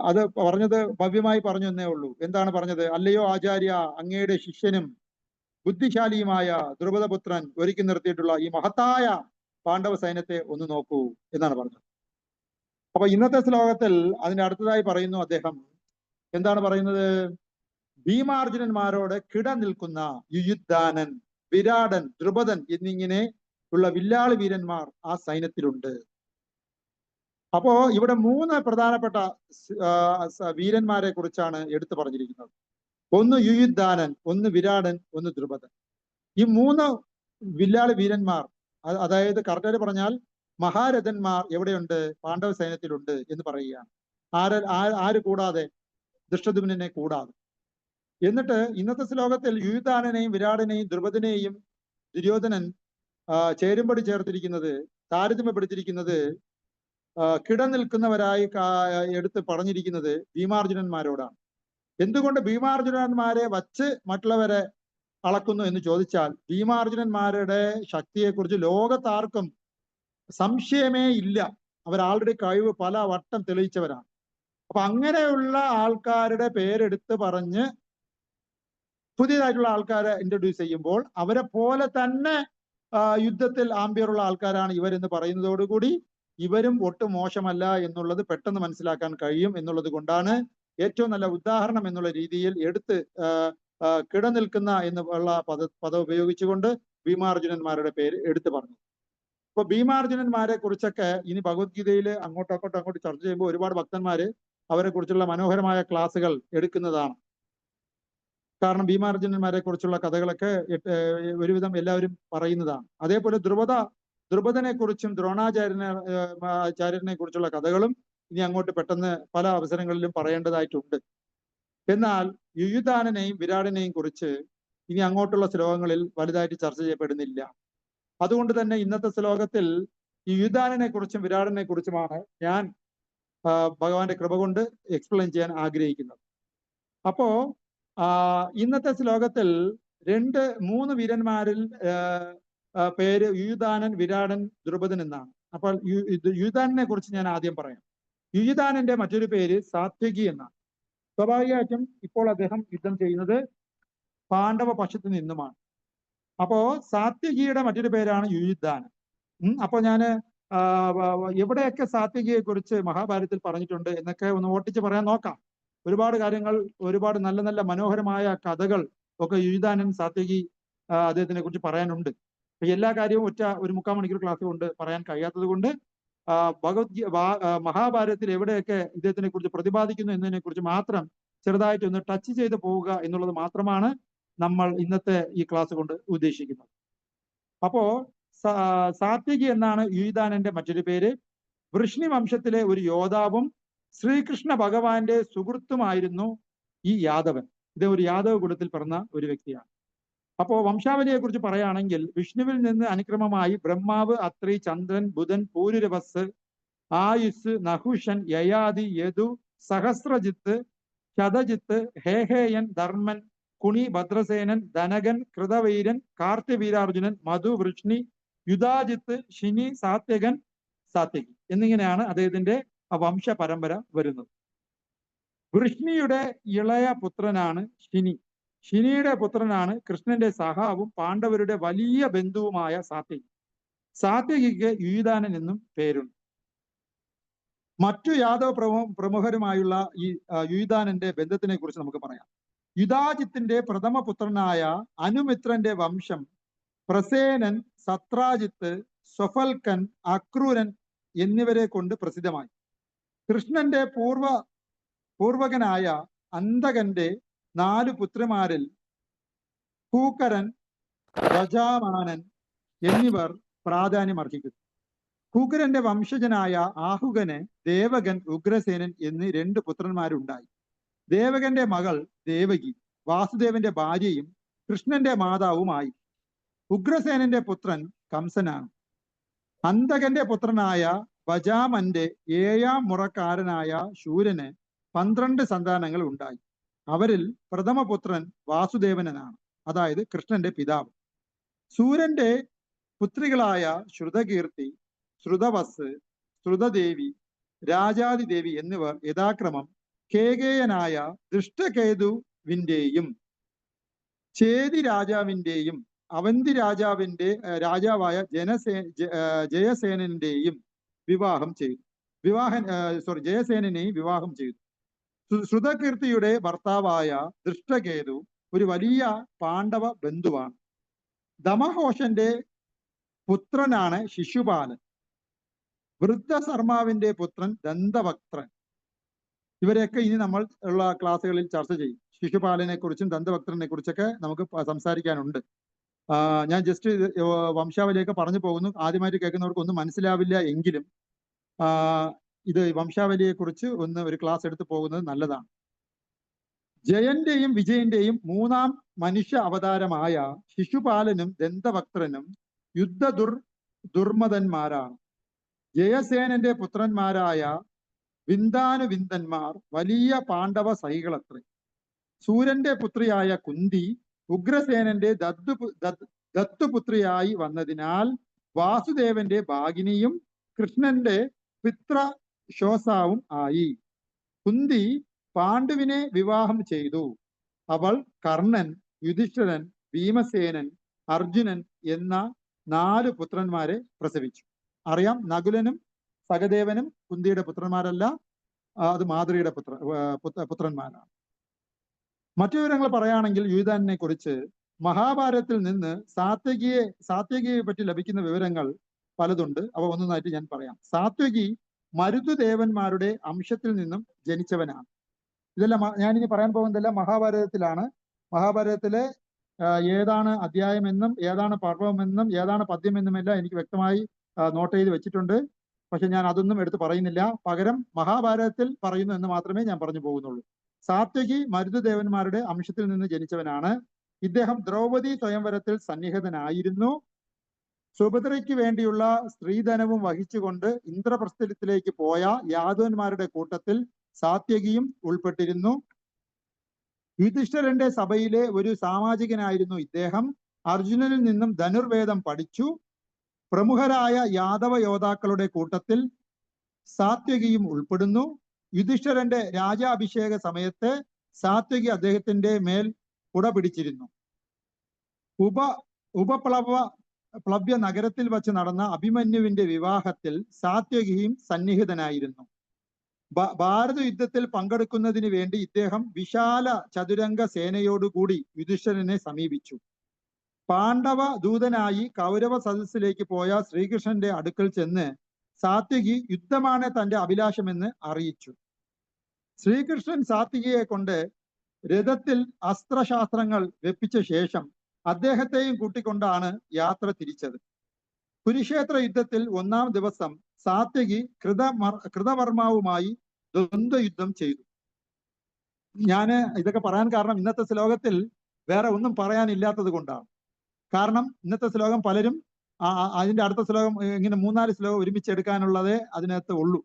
അത് പറഞ്ഞത് ഭവ്യമായി പറഞ്ഞു എന്നേ ഉള്ളൂ. എന്താണ് പറഞ്ഞത്? അല്ലയോ ആചാര്യ, അങ്ങയുടെ ശിഷ്യനും ബുദ്ധിശാലിയുമായ ദ്രുപദപുത്രൻ ഒരുക്കി നിർത്തിയിട്ടുള്ള ഈ മഹത്തായ പാണ്ഡവ സൈന്യത്തെ ഒന്ന് നോക്കൂ എന്നാണ് പറഞ്ഞത്. അപ്പൊ ഇന്നത്തെ ശ്ലോകത്തിൽ അതിന്റെ അടുത്തതായി പറയുന്നു, അദ്ദേഹം എന്താണ് പറയുന്നത്? ഭീമാർജുനന്മാരോട് കിട നിൽക്കുന്ന യുയുദ്ധാനൻ, വിരാടൻ, ദ്രുപദൻ എന്നിങ്ങനെ ഉള്ള വില്ലാളി വീരന്മാർ ആ സൈന്യത്തിലുണ്ട്. അപ്പോ ഇവിടെ 3 പ്രധാനപ്പെട്ട വീരന്മാരെ കുറിച്ചാണ് എടുത്തു പറഞ്ഞിരിക്കുന്നത്. ഒന്ന് യുയുദ്ധാനൻ, ഒന്ന് വിരാടൻ, ഒന്ന് ദ്രുപദൻ. ഈ 3 വില്ലാളി വീരന്മാർ, അതായത് കറക്റ്റായിട്ട് പറഞ്ഞാൽ മഹാരഥന്മാർ എവിടെയുണ്ട്? പാണ്ഡവ സൈന്യത്തിലുണ്ട് എന്ന് പറയുകയാണ്. ആര് കൂടാതെ? ദൃഷ്ടദ്യുമ്നനെ കൂടാതെ. എന്നിട്ട് ഇന്നത്തെ ശ്ലോകത്തിൽ യുയുദ്ധാനനെയും വിരാടനെയും ദ്രുപദനെയും ദുര്യോധനൻ ചേരുംപടി ചേർത്തിരിക്കുന്നത്, താരതമ്യപ്പെടുത്തിയിരിക്കുന്നത്, കിടനിൽക്കുന്നവരായി എടുത്ത് പറഞ്ഞിരിക്കുന്നത് ഭീമാർജുനന്മാരോടാണ്. എന്തുകൊണ്ട് ഭീമാർജുനന്മാരെ വച്ച് മറ്റുള്ളവരെ അളക്കുന്നു എന്ന് ചോദിച്ചാൽ, ഭീമാർജുനന്മാരുടെ ശക്തിയെക്കുറിച്ച് ലോകത്താർക്കും സംശയമേ ഇല്ല. അവർ ആൾറെഡി കഴിവ് പല വട്ടം തെളിയിച്ചവരാണ്. അപ്പൊ അങ്ങനെയുള്ള ആൾക്കാരുടെ പേരെടുത്ത് പറഞ്ഞ് പുതിയതായിട്ടുള്ള ആൾക്കാരെ ഇൻട്രൊഡ്യൂസ് ചെയ്യുമ്പോൾ അവരെ പോലെ തന്നെ യുദ്ധത്തിൽ ആംബിയറുള്ള ആൾക്കാരാണ് ഇവരെന്ന് പറയുന്നതോടുകൂടി ഇവരും ഒട്ടും മോശമല്ല എന്നുള്ളത് പെട്ടെന്ന് മനസ്സിലാക്കാൻ കഴിയും എന്നുള്ളത് കൊണ്ടാണ് ഏറ്റവും നല്ല ഉദാഹരണം എന്നുള്ള രീതിയിൽ എടുത്ത് കിടനിൽക്കുന്ന എന്നുള്ള പദം ഉപയോഗിച്ചുകൊണ്ട് ഭീമാർജുനന്മാരുടെ പേര് എടുത്തു പറഞ്ഞു. ഇപ്പൊ ഭീമാർജുനന്മാരെ കുറിച്ചൊക്കെ ഇനി ഭഗവത്ഗീതയിൽ അങ്ങോട്ട് ചർച്ച ചെയ്യുമ്പോൾ ഒരുപാട് ഭക്തന്മാര് അവരെ കുറിച്ചുള്ള മനോഹരമായ ക്ലാസ്സുകൾ എടുക്കുന്നതാണ്. കാരണം ഭീമാർജുനന്മാരെ കുറിച്ചുള്ള കഥകളൊക്കെ ഒരുവിധം എല്ലാവരും പറയുന്നതാണ്. അതേപോലെ ദ്രുപദനെ കുറിച്ചും ദ്രോണാചാര്യനെ കുറിച്ചുള്ള കഥകളും ഇനി അങ്ങോട്ട് പെട്ടെന്ന് പല അവസരങ്ങളിലും പറയേണ്ടതായിട്ടുണ്ട്. എന്നാൽ യുയുധാനനെയും വിരാടനെയും കുറിച്ച് ഇനി അങ്ങോട്ടുള്ള ശ്ലോകങ്ങളിൽ വലുതായിട്ട് ചർച്ച ചെയ്യപ്പെടുന്നില്ല. അതുകൊണ്ട് തന്നെ ഇന്നത്തെ ശ്ലോകത്തിൽ ഈ യുയുധാനനെ കുറിച്ചും വിരാടനെ കുറിച്ചുമാണ് ഞാൻ ഭഗവാന്റെ കൃപ കൊണ്ട് എക്സ്പ്ലെയിൻ ചെയ്യാൻ ആഗ്രഹിക്കുന്നത്. അപ്പോ ഇന്നത്തെ ശ്ലോകത്തിൽ മൂന്ന് വീരന്മാരിൽ പേര് യുയുധാനൻ, വിരാടൻ, ദ്രുപദൻ എന്നാണ്. അപ്പോൾ യുയുധാനനെ കുറിച്ച് ഞാൻ ആദ്യം പറയാം. യുയുധാനന്റെ മറ്റൊരു പേര് സാത്വികി എന്നാണ്. സ്വാഭാവികമായിട്ടും ഇപ്പോൾ അദ്ദേഹം യുദ്ധം ചെയ്യുന്നത് പാണ്ഡവ പക്ഷത്ത് നിന്നുമാണ്. അപ്പോ സാത്വികിയുടെ മറ്റൊരു പേരാണ് യുയുധാനൻ. അപ്പൊ ഞാൻ എവിടെയൊക്കെ സാത്വികിയെ കുറിച്ച് മഹാഭാരതത്തിൽ പറഞ്ഞിട്ടുണ്ട് എന്നൊക്കെ ഒന്ന് ഓട്ടിച്ച് പറയാൻ നോക്കാം. ഒരുപാട് കാര്യങ്ങൾ, ഒരുപാട് നല്ല നല്ല മനോഹരമായ കഥകൾ ഒക്കെ യുയുധാനൻ, സാത്വികി അദ്ദേഹത്തിനെ കുറിച്ച് പറയാനുണ്ട്. എല്ലാ കാര്യവും ഒരു 3/4 മണിക്കൂർ ക്ലാസ് കൊണ്ട് പറയാൻ കഴിയാത്തത് കൊണ്ട് മഹാഭാരതത്തിൽ എവിടെയൊക്കെ ഇദ്ദേഹത്തിനെ കുറിച്ച് പ്രതിപാദിക്കുന്നു എന്നതിനെ കുറിച്ച് മാത്രം ചെറുതായിട്ടൊന്ന് ടച്ച് ചെയ്ത് പോവുക എന്നുള്ളത് മാത്രമാണ് നമ്മൾ ഇന്നത്തെ ഈ ക്ലാസ് കൊണ്ട് ഉദ്ദേശിക്കുന്നത്. അപ്പോ സാത്വികി എന്നാണ് യുയുധാനന്റെ മറ്റൊരു പേര്. വൃഷ്ണി വംശത്തിലെ ഒരു യോദ്ധാവും ശ്രീകൃഷ്ണ ഭഗവാന്റെ സുഹൃത്തുമായിരുന്നു ഈ യാദവൻ. ഇത് ഒരു യാദവ കുലത്തിൽ പിറന്ന ഒരു വ്യക്തിയാണ്. അപ്പോ വംശാവലിയെ കുറിച്ച് പറയുകയാണെങ്കിൽ വിഷ്ണുവിൽ നിന്ന് അനുക്രമമായി ബ്രഹ്മാവ്, അത്രി, ചന്ദ്രൻ, ബുധൻ, പൂരുരവസ്, ആയുസ്, നഹുഷൻ, യയാതി, യദു, സഹസ്രജിത്ത്, ശതജിത്ത്, ഹേഹേയൻ, ധർമ്മൻ, കുണി, ഭദ്രസേനൻ, ധനകൻ, കൃതവീരൻ, കാർത്തിവീരാർജുനൻ, മധു, വൃഷ്ണി, യുധാജിത്ത്, ശിനി, സാത്യകൻ, സാത്യകി എന്നിങ്ങനെയാണ് അദ്ദേഹത്തിന്റെ വംശ പരമ്പര വരുന്നത്. വൃഷ്ണിയുടെ ഇളയ പുത്രനാണ് ശിനി. ശിനിയുടെ പുത്രനാണ് കൃഷ്ണന്റെ സഹാവും പാണ്ഡവരുടെ വലിയ ബന്ധുവുമായ സാത്യകി. സാത്യകിക്ക് യുയുധാനൻ എന്നും പേരുണ്ട്. മറ്റു യാദവ പ്രമുഖരുമായുള്ള ഈ യുയുധാനന്റെ ബന്ധത്തിനെ കുറിച്ച് നമുക്ക് പറയാം. യുധാജിത്തിന്റെ പ്രഥമ പുത്രനായ അനുമിത്രന്റെ വംശം പ്രസേനൻ, സത്രാജിത്ത്, സ്വഫൽക്കൻ, അക്രൂരൻ എന്നിവരെ കൊണ്ട് പ്രസിദ്ധമായി. കൃഷ്ണന്റെ പൂർവകനായ അന്തകന്റെ 4 പുത്രന്മാരിൽ കൂക്കരൻ, വജാമാനൻ എന്നിവർ പ്രാധാന്യം അർഹിക്കുന്നു. കൂക്കരന്റെ വംശജനായ ആഹുകന് ദേവകൻ, ഉഗ്രസേനൻ എന്നീ 2 പുത്രന്മാരുണ്ടായി. ദേവകന്റെ മകൾ ദേവകി വാസുദേവന്റെ ഭാര്യയും കൃഷ്ണന്റെ മാതാവുമായി. ഉഗ്രസേനന്റെ പുത്രൻ കംസനാണ്. അന്തകന്റെ പുത്രനായ വജാമന്റെ 7ാം മുറക്കാരനായ ശൂരന് 12 സന്താനങ്ങൾ ഉണ്ടായി. അവരിൽ പ്രഥമപുത്രൻ വാസുദേവനാണ്, അതായത് കൃഷ്ണന്റെ പിതാവ്. സൂര്യന്റെ പുത്രികളായ ശ്രുതകീർത്തി, ശ്രുതവസ്, ശ്രുതദേവി, രാജാതിദേവി എന്നിവർ യഥാക്രമം കേകേയനായ ദൃഷ്ടകേതുവിന്റെയും ചേതി രാജാവിന്റെയും അവന്തി രാജാവായ ജയസേനന്റെയും ജയസേനനെയും വിവാഹം ചെയ്തു. ശ്രുതകീർത്തിയുടെ ഭർത്താവായ ദൃഷ്ടകേതു ഒരു വലിയ പാണ്ഡവ ബന്ധുവാണ്. ദമഘോഷന്റെ പുത്രനാണ് ശിശുപാലൻ. വൃദ്ധസർമാവിന്റെ പുത്രൻ ദന്തവക്ത്രൻ. ഇവരെയൊക്കെ ഇനി നമ്മൾ ഉള്ള ക്ലാസ്സുകളിൽ ചർച്ച ചെയ്യും. ശിശുപാലനെ കുറിച്ചും ദന്തവക്ത്രനെ കുറിച്ചൊക്കെ നമുക്ക് സംസാരിക്കാനുണ്ട്. ഞാൻ ജസ്റ്റ് വംശാവലിയൊക്കെ പറഞ്ഞു പോകുന്നു. ആദ്യമായിട്ട് കേൾക്കുന്നവർക്ക് ഒന്നും മനസ്സിലാവില്ല എങ്കിലും ഇത് വംശാവലിയെ കുറിച്ച് ഒരു ക്ലാസ് എടുത്ത് പോകുന്നത് നല്ലതാണ്. ജയന്റെയും വിജയന്റെയും 3ാം മനുഷ്യ അവതാരമായ ശിശുപാലനും ദന്തവക്ത്രനും ദുർമതന്മാരാണ്. ജയസേനന്റെ പുത്രന്മാരായ വിന്ദാനുവിന്ദന്മാർ വലിയ പാണ്ഡവ സഹികളത്രേ. സൂര്യന്റെ പുത്രിയായ കുന്തി ഉഗ്രസേനന്റെ ദത്തുപുത്രിയായി വന്നതിനാൽ വാസുദേവന്റെ ഭാഗിനിയും കൃഷ്ണന്റെ പിതൃശോസാവും ആയി. കുന്തി പാണ്ഡുവിനെ വിവാഹം ചെയ്തു. അവൾ കർണൻ, യുധിഷ്ഠിരൻ, ഭീമസേനൻ, അർജുനൻ എന്ന 4 പുത്രന്മാരെ പ്രസവിച്ചു. അറിയാം, നകുലനും സഹദേവനും കുന്തിയുടെ പുത്രന്മാരല്ല, അത് മാതൃയുടെ പുത്രന്മാരാണ്. മറ്റു വിവരങ്ങൾ പറയുകയാണെങ്കിൽ യുയുധാനനെ കുറിച്ച് മഹാഭാരതത്തിൽ നിന്ന് സാത്യകിയെ പറ്റി ലഭിക്കുന്ന വിവരങ്ങൾ പലതുണ്ട്. അവ ഒന്നൊന്നായിട്ട് ഞാൻ പറയാം. സാത്വകി മരുതുദേവന്മാരുടെ അംശത്തിൽ നിന്നും ജനിച്ചവനാണ്. ഇതെല്ലാം ഞാനിനി പറയാൻ പോകുന്നതെല്ലാം മഹാഭാരതത്തിലാണ്. മഹാഭാരതത്തിലെ ഏതാണ് അധ്യായമെന്നും ഏതാണ് പർവ്വമെന്നും ഏതാണ് പദ്യമെന്നുമെല്ലാം എനിക്ക് വ്യക്തമായി നോട്ട് ചെയ്ത് വെച്ചിട്ടുണ്ട്. പക്ഷെ ഞാൻ അതൊന്നും എടുത്ത് പറയുന്നില്ല. പകരം മഹാഭാരതത്തിൽ പറയുന്നു എന്ന് മാത്രമേ ഞാൻ പറഞ്ഞു പോകുന്നുള്ളൂ. സാത്വകി മരുതുദേവന്മാരുടെ അംശത്തിൽ നിന്ന് ജനിച്ചവനാണ്. ഇദ്ദേഹം ദ്രൗപദി സ്വയംവരത്തിൽ സന്നിഹിതനായിരുന്നു. സുഭദ്രയ്ക്ക് വേണ്ടിയുള്ള സ്ത്രീധനവും വഹിച്ചുകൊണ്ട് ഇന്ദ്രപ്രസ്ഥത്തിലേക്ക് പോയ യാദവന്മാരുടെ കൂട്ടത്തിൽ സാത്യകിയും ഉൾപ്പെട്ടിരുന്നു. യുധിഷ്ഠിരന്റെ സഭയിലെ ഒരു സാമാജികനായിരുന്നു ഇദ്ദേഹം. അർജുനനിൽ നിന്നും ധനുർവേദം പഠിച്ചു. പ്രമുഖരായ യാദവ യോദ്ധാക്കളുടെ കൂട്ടത്തിൽ സാത്യകിയും ഉൾപ്പെടുന്നു. യുധിഷ്ഠിരന്റെ രാജാഭിഷേക സമയത്ത് സാത്യകി അദ്ദേഹത്തിന്റെ മേൽ കുട പിടിച്ചിരുന്നു. ഉപപ്ലവ്യ നഗരത്തിൽ വച്ച് നടന്ന അഭിമന്യുവിന്റെ വിവാഹത്തിൽ സാത്യകിയും സന്നിഹിതനായിരുന്നു. ഭാരത യുദ്ധത്തിൽ പങ്കെടുക്കുന്നതിന് വേണ്ടി ഇദ്ദേഹം വിശാല ചതുരംഗ സേനയോടുകൂടി യുധിഷ്ഠിരനെ സമീപിച്ചു. പാണ്ഡവ ദൂതനായി കൗരവ സദസ്സിലേക്ക് പോയ ശ്രീകൃഷ്ണന്റെ അടുക്കൽ ചെന്ന് സാത്യകി യുദ്ധമാണ് തന്റെ അഭിലാഷമെന്ന് അറിയിച്ചു. ശ്രീകൃഷ്ണൻ സാത്യകിയെ കൊണ്ട് രഥത്തിൽ അസ്ത്രശാസ്ത്രങ്ങൾ വെപ്പിച്ച ശേഷം അദ്ദേഹത്തെയും കൂട്ടിക്കൊണ്ടാണ് യാത്ര തിരിച്ചത്. കുരുക്ഷേത്ര യുദ്ധത്തിൽ 1-ാം ദിവസം സാത്യകി കൃതവർമാവുമായി ദ്വന്ദ്വയുദ്ധം ചെയ്തു. ഞാൻ ഇതൊക്കെ പറയാൻ കാരണം ഇന്നത്തെ ശ്ലോകത്തിൽ വേറെ ഒന്നും പറയാനില്ലാത്തത് കൊണ്ടാണ്. കാരണം ഇന്നത്തെ ശ്ലോകം പലരും അതിന്റെ അടുത്ത ശ്ലോകം ഇങ്ങനെ 3-4 ശ്ലോകം ഒരുമിച്ചെടുക്കാനുള്ളതേ അതിനകത്ത് ഉള്ളൂ.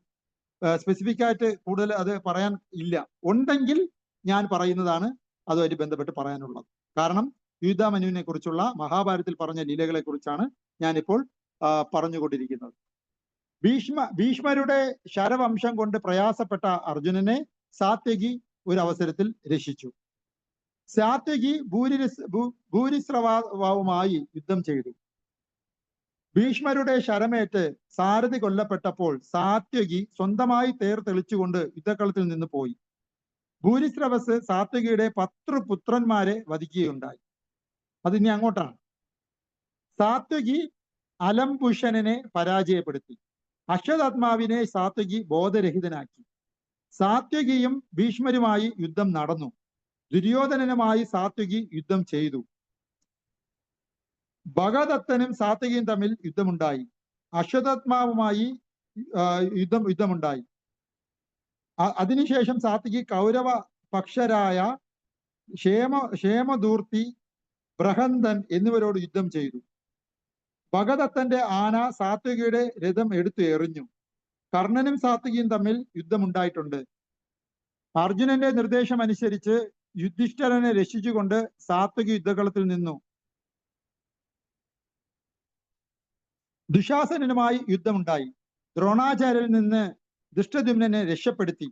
സ്പെസിഫിക് ആയിട്ട് കൂടുതൽ അത് പറയാൻ ഇല്ല. ഉണ്ടെങ്കിൽ ഞാൻ പറയുന്നതാണ് അതുമായിട്ട് ബന്ധപ്പെട്ട് പറയാനുള്ളത്. കാരണം യുദ്ധമനുവിനെ കുറിച്ചുള്ള മഹാഭാരതത്തിൽ പറഞ്ഞ ലീലകളെ കുറിച്ചാണ് ഞാനിപ്പോൾ പറഞ്ഞുകൊണ്ടിരിക്കുന്നത്. ഭീഷ്മരുടെ ശരവംശം കൊണ്ട് പ്രയാസപ്പെട്ട അർജുനനെ സാത്യകി ഒരു അവസരത്തിൽ രക്ഷിച്ചു. സാത്യകി ഭൂരിശ്രവാവുമായി യുദ്ധം ചെയ്തു. ഭീഷ്മരുടെ ശരമേറ്റ് സാരഥി കൊല്ലപ്പെട്ടപ്പോൾ സാത്യകി സ്വന്തമായി തേർ തെളിച്ചുകൊണ്ട് യുദ്ധക്കളത്തിൽ നിന്ന് പോയി. ഭൂരിശ്രവസ് സാത്യകിയുടെ 10 പുത്രന്മാരെ വധിക്കുകയുണ്ടായി. അതിനി അങ്ങോട്ടാണ്. സാത്യകി അലംബുഷനെ പരാജയപ്പെടുത്തി. അശ്വത്ഥാത്മാവിനെ സാത്യകി ബോധരഹിതനാക്കി. സാത്യകിയും ഭീഷ്മരുമായി യുദ്ധം നടന്നു. ദുര്യോധനനുമായി സാത്യകി യുദ്ധം ചെയ്തു. ഭഗദത്തനും സാത്യകിയും തമ്മിൽ യുദ്ധമുണ്ടായി. അശ്വത്ഥാത്മാവുമായി യുദ്ധമുണ്ടായി. അതിനുശേഷം സാത്യകി കൗരവ പക്ഷരായ ക്ഷേമദൂർത്തി, ബൃഹന്തൻ എന്നിവരോട് യുദ്ധം ചെയ്തു. ഭഗദത്തന്റെ ആന സാത്യകിയുടെ രഥം എടുത്തു എറിഞ്ഞു. കർണനും സാത്യകിയും തമ്മിൽ യുദ്ധമുണ്ടായിട്ടുണ്ട്. അർജുനന്റെ നിർദ്ദേശം അനുസരിച്ച് യുധിഷ്ഠിരനെ രക്ഷിച്ചുകൊണ്ട് സാത്യകി യുദ്ധകളത്തിൽ നിന്നു. ദുശാസനനുമായി യുദ്ധമുണ്ടായി. ദ്രോണാചാര്യരിൽ നിന്ന് ദൃഷ്ടദ്യുമ്നനെ രക്ഷപ്പെടുത്തി.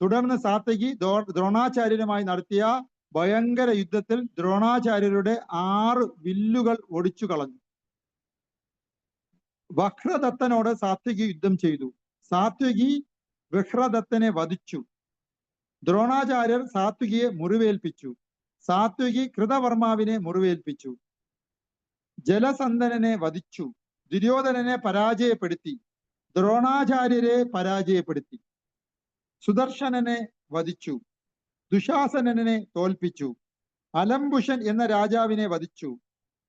തുടർന്ന് സാത്യകി ദ്രോണാചാര്യരുമായി നടത്തിയ ഭയങ്കര യുദ്ധത്തിൽ ദ്രോണാചാര്യരുടെ 6 വില്ലുകൾ ഒടിച്ചു കളഞ്ഞു. വക്രദത്തനോട് സാത്യകി യുദ്ധം ചെയ്തു. സാത്യകി വക്രദത്തനെ വധിച്ചു. ദ്രോണാചാര്യർ സാത്യകിയെ മുറിവേൽപ്പിച്ചു. സാത്യകി കൃതവർമാവിനെ മുറിവേൽപ്പിച്ചു. ജലസന്ധനനെ വധിച്ചു. ദുര്യോധനനെ പരാജയപ്പെടുത്തി. ദ്രോണാചാര്യരെ പരാജയപ്പെടുത്തി. സുദർശനനെ വധിച്ചു. ദുശാസനനെ തോൽപ്പിച്ചു. അലംബുഷൻ എന്ന രാജാവിനെ വധിച്ചു.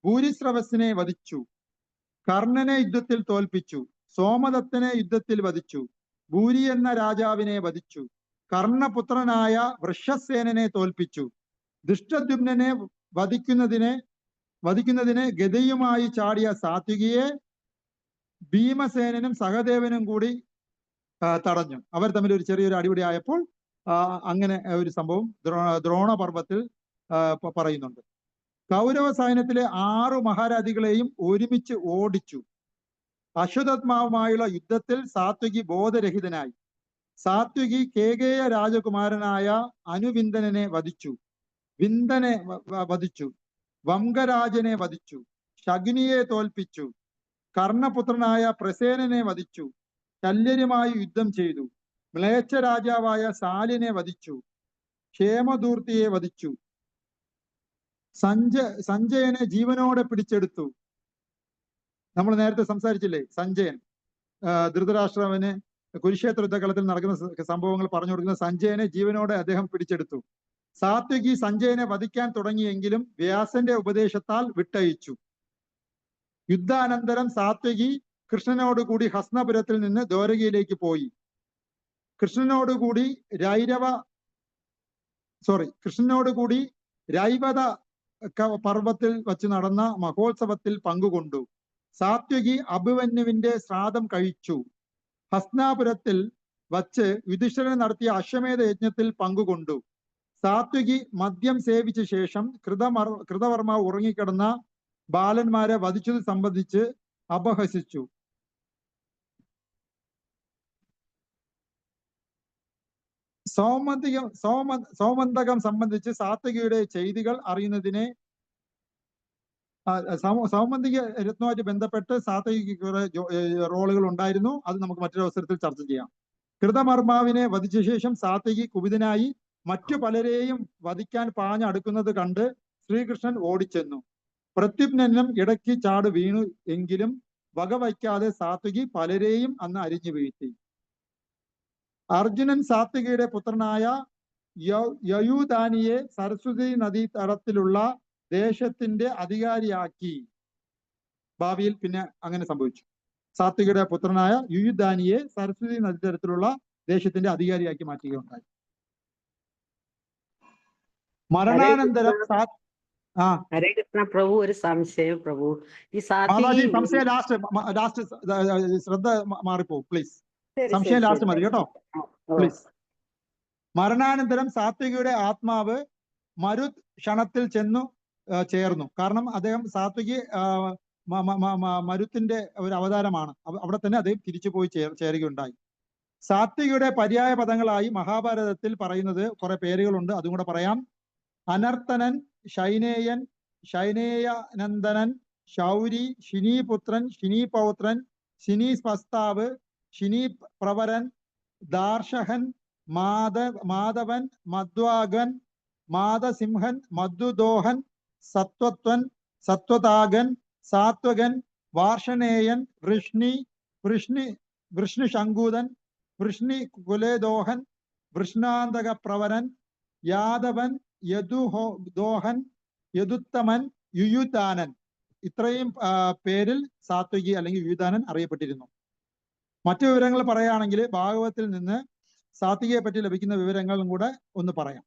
ഭൂരിശ്രവസിനെ വധിച്ചു. കർണനെ യുദ്ധത്തിൽ തോൽപ്പിച്ചു. സോമദത്തനെ യുദ്ധത്തിൽ വധിച്ചു. ഭൂരി എന്ന രാജാവിനെ വധിച്ചു. കർണപുത്രനായ വൃഷസേനനെ തോൽപ്പിച്ചു. ദൃഷ്ടദ്യുമ്നനെ വധിക്കുന്നതിന് ഗദയുമായി ചാടിയ സാത്യകിയെ ഭീമസേനനും സഹദേവനും കൂടി തടഞ്ഞു. അവർ തമ്മിൽ ഒരു ചെറിയൊരു അടിപിടി ആയപ്പോൾ അങ്ങനെ ഒരു സംഭവം ദ്രോണപർവത്തിൽ പറയുന്നുണ്ട്. കൗരവ സൈന്യത്തിലെ 6 മഹാരഥികളെയും ഒരുമിച്ച് ഓടിച്ചു. അശ്വത്ഥാത്മാവുമായുള്ള യുദ്ധത്തിൽ സാത്യകി ബോധരഹിതനായി. സാത്യകി കേകേയ രാജകുമാരനായ അനുവിന്ദനെ വധിച്ചു. വിന്ദനെ വധിച്ചു. വംഗരാജനെ വധിച്ചു. ശകുനിയെ തോൽപ്പിച്ചു. കർണപുത്രനായ പ്രസേനനെ വധിച്ചു. ശല്യരുമായി യുദ്ധം ചെയ്തു. മ്ലേച്ഛ രാജാവായ സാലിനെ വധിച്ചു. ക്ഷേമദൂർത്തിയെ വധിച്ചു. സഞ്ജയനെ ജീവനോടെ പിടിച്ചെടുത്തു. നമ്മൾ നേരത്തെ സംസാരിച്ചില്ലേ, സഞ്ജയൻ ധൃതരാഷ്ട്രവന് കുരുക്ഷേത്ര യുദ്ധകളത്തിൽ നടക്കുന്ന സംഭവങ്ങൾ പറഞ്ഞു കൊടുക്കുന്ന സഞ്ജയനെ ജീവനോടെ അദ്ദേഹം പിടിച്ചെടുത്തു. സാത്യകി സഞ്ജയനെ വധിക്കാൻ തുടങ്ങിയെങ്കിലും വ്യാസന്റെ ഉപദേശത്താൽ വിട്ടയച്ചു. യുദ്ധാനന്തരം സാത്യകി കൃഷ്ണനോടുകൂടി ഹസ്നപുരത്തിൽ നിന്ന് ദ്വാരകയിലേക്ക് പോയി. കൃഷ്ണനോടുകൂടി രൈവത പർവ്വത്തിൽ വച്ച് നടന്ന മഹോത്സവത്തിൽ പങ്കുകൊണ്ടു. സാത്വകി അഭിമന്യുവിന്റെ ശ്രാദ്ധം കഴിച്ചു. ഹസ്നാപുരത്തിൽ വച്ച് യുധിഷ്ഠിരൻ നടത്തിയ അശ്വമേധ യജ്ഞത്തിൽ പങ്കുകൊണ്ടു. സാത്വകി മദ്യം സേവിച്ച ശേഷം കൃതവർമ്മ ഉറങ്ങിക്കിടന്ന ബാലന്മാരെ വധിച്ചത് സംബന്ധിച്ച് അപഹസിച്ചു. സൗമന്തകം സംബന്ധിച്ച് സാത്വകിയുടെ ചെയ്തികൾ അറിയുന്നതിനെ സൗമന്തിക രത്നവുമായിട്ട് ബന്ധപ്പെട്ട് സാത്വകിക്ക് കുറെ റോളുകൾ ഉണ്ടായിരുന്നു. അത് നമുക്ക് മറ്റൊരു അവസരത്തിൽ ചർച്ച ചെയ്യാം. കൃതമർമാവിനെ വധിച്ച ശേഷം സാത്വകി കുപിതനായി മറ്റു പലരെയും വധിക്കാൻ പാഞ്ഞടുക്കുന്നത് കണ്ട് ശ്രീകൃഷ്ണൻ ഓടിച്ചെന്നു. പ്രത്യുപ്നും ഇടയ്ക്ക് ചാട് വീണു. എങ്കിലും വകവയ്ക്കാതെ സാത്വകി പലരെയും അന്ന് അരിഞ്ഞു വീഴ്ത്തി. അർജുനൻ സാത്വികയുടെ പുത്രനായ യയുധാനിയെ സരസ്വതി നദീ തടത്തിലുള്ള ദേശത്തിന്റെ അധികാരിയാക്കി. ഭാവിയിൽ പിന്നെ അങ്ങനെ സംഭവിച്ചു. സാത്വികയുടെ പുത്രനായ യുയുധാനിയെ സരസ്വതി നദീതടത്തിലുള്ള ദേശത്തിന്റെ അധികാരിയാക്കി മാറ്റുകയുണ്ടായി. മരണാനന്തരം ഹരേ കൃഷ്ണ പ്രഭു, ഒരു സംശയം പ്രഭു. ഈ സംശയം ലാസ്റ്റ് ശ്രദ്ധ മാറിപ്പോവും പ്ലീസ്. സംശയം ലാസ്റ്റ് മതി കേട്ടോ പ്ലീസ്. മരണാനന്തരം സാത്വികയുടെ ആത്മാവ് മരുത് ക്ഷണത്തിൽ ചെന്നു ചേർന്നു. കാരണം അദ്ദേഹം സാത്വികി മരുത്തിന്റെ ഒരു അവതാരമാണ്. അവിടെ തന്നെ അദ്ദേഹം തിരിച്ചു പോയി ചേരുകയുണ്ടായി. സാത്വികയുടെ പര്യായ പദങ്ങളായി മഹാഭാരതത്തിൽ പറയുന്നത് കുറെ പേരുകളുണ്ട്, അതും കൂടെ പറയാം. അനർത്തനൻ, ശൈനേയൻ, ശൈനേയനന്ദനൻ, ശൗരി, ശിനീപുത്രൻ, ശിനീപൗത്രൻ, ശിനീസ്പസ്താവ്, ശിനീപ്രവരൻ, ദാർശഹൻ, മാധവൻ, മധ്വാഗൻ, മാധസിംഹൻ, മധുദോഹൻ, സത്വത്വൻ, സത്വതാഗൻ, സാത്വകൻ, വാർഷണേയൻ, വൃഷ്ണിശങ്കൂതൻ, വൃഷ്ണികുലേദോഹൻ, വൃഷ്ണാന്തകപ്രവരൻ, യാദവൻ, യദുദോഹൻ, യദുത്തമൻ, യുയുധാനൻ. ഇത്രയും പേരിൽ സാത്വികി അല്ലെങ്കിൽ യുയുധാനൻ അറിയപ്പെട്ടിരുന്നു. മറ്റു വിവരങ്ങൾ പറയുകയാണെങ്കിൽ ഭാഗവതത്തിൽ നിന്ന് സാത്വികയെ പറ്റി ലഭിക്കുന്ന വിവരങ്ങളും കൂടെ ഒന്ന് പറയാം.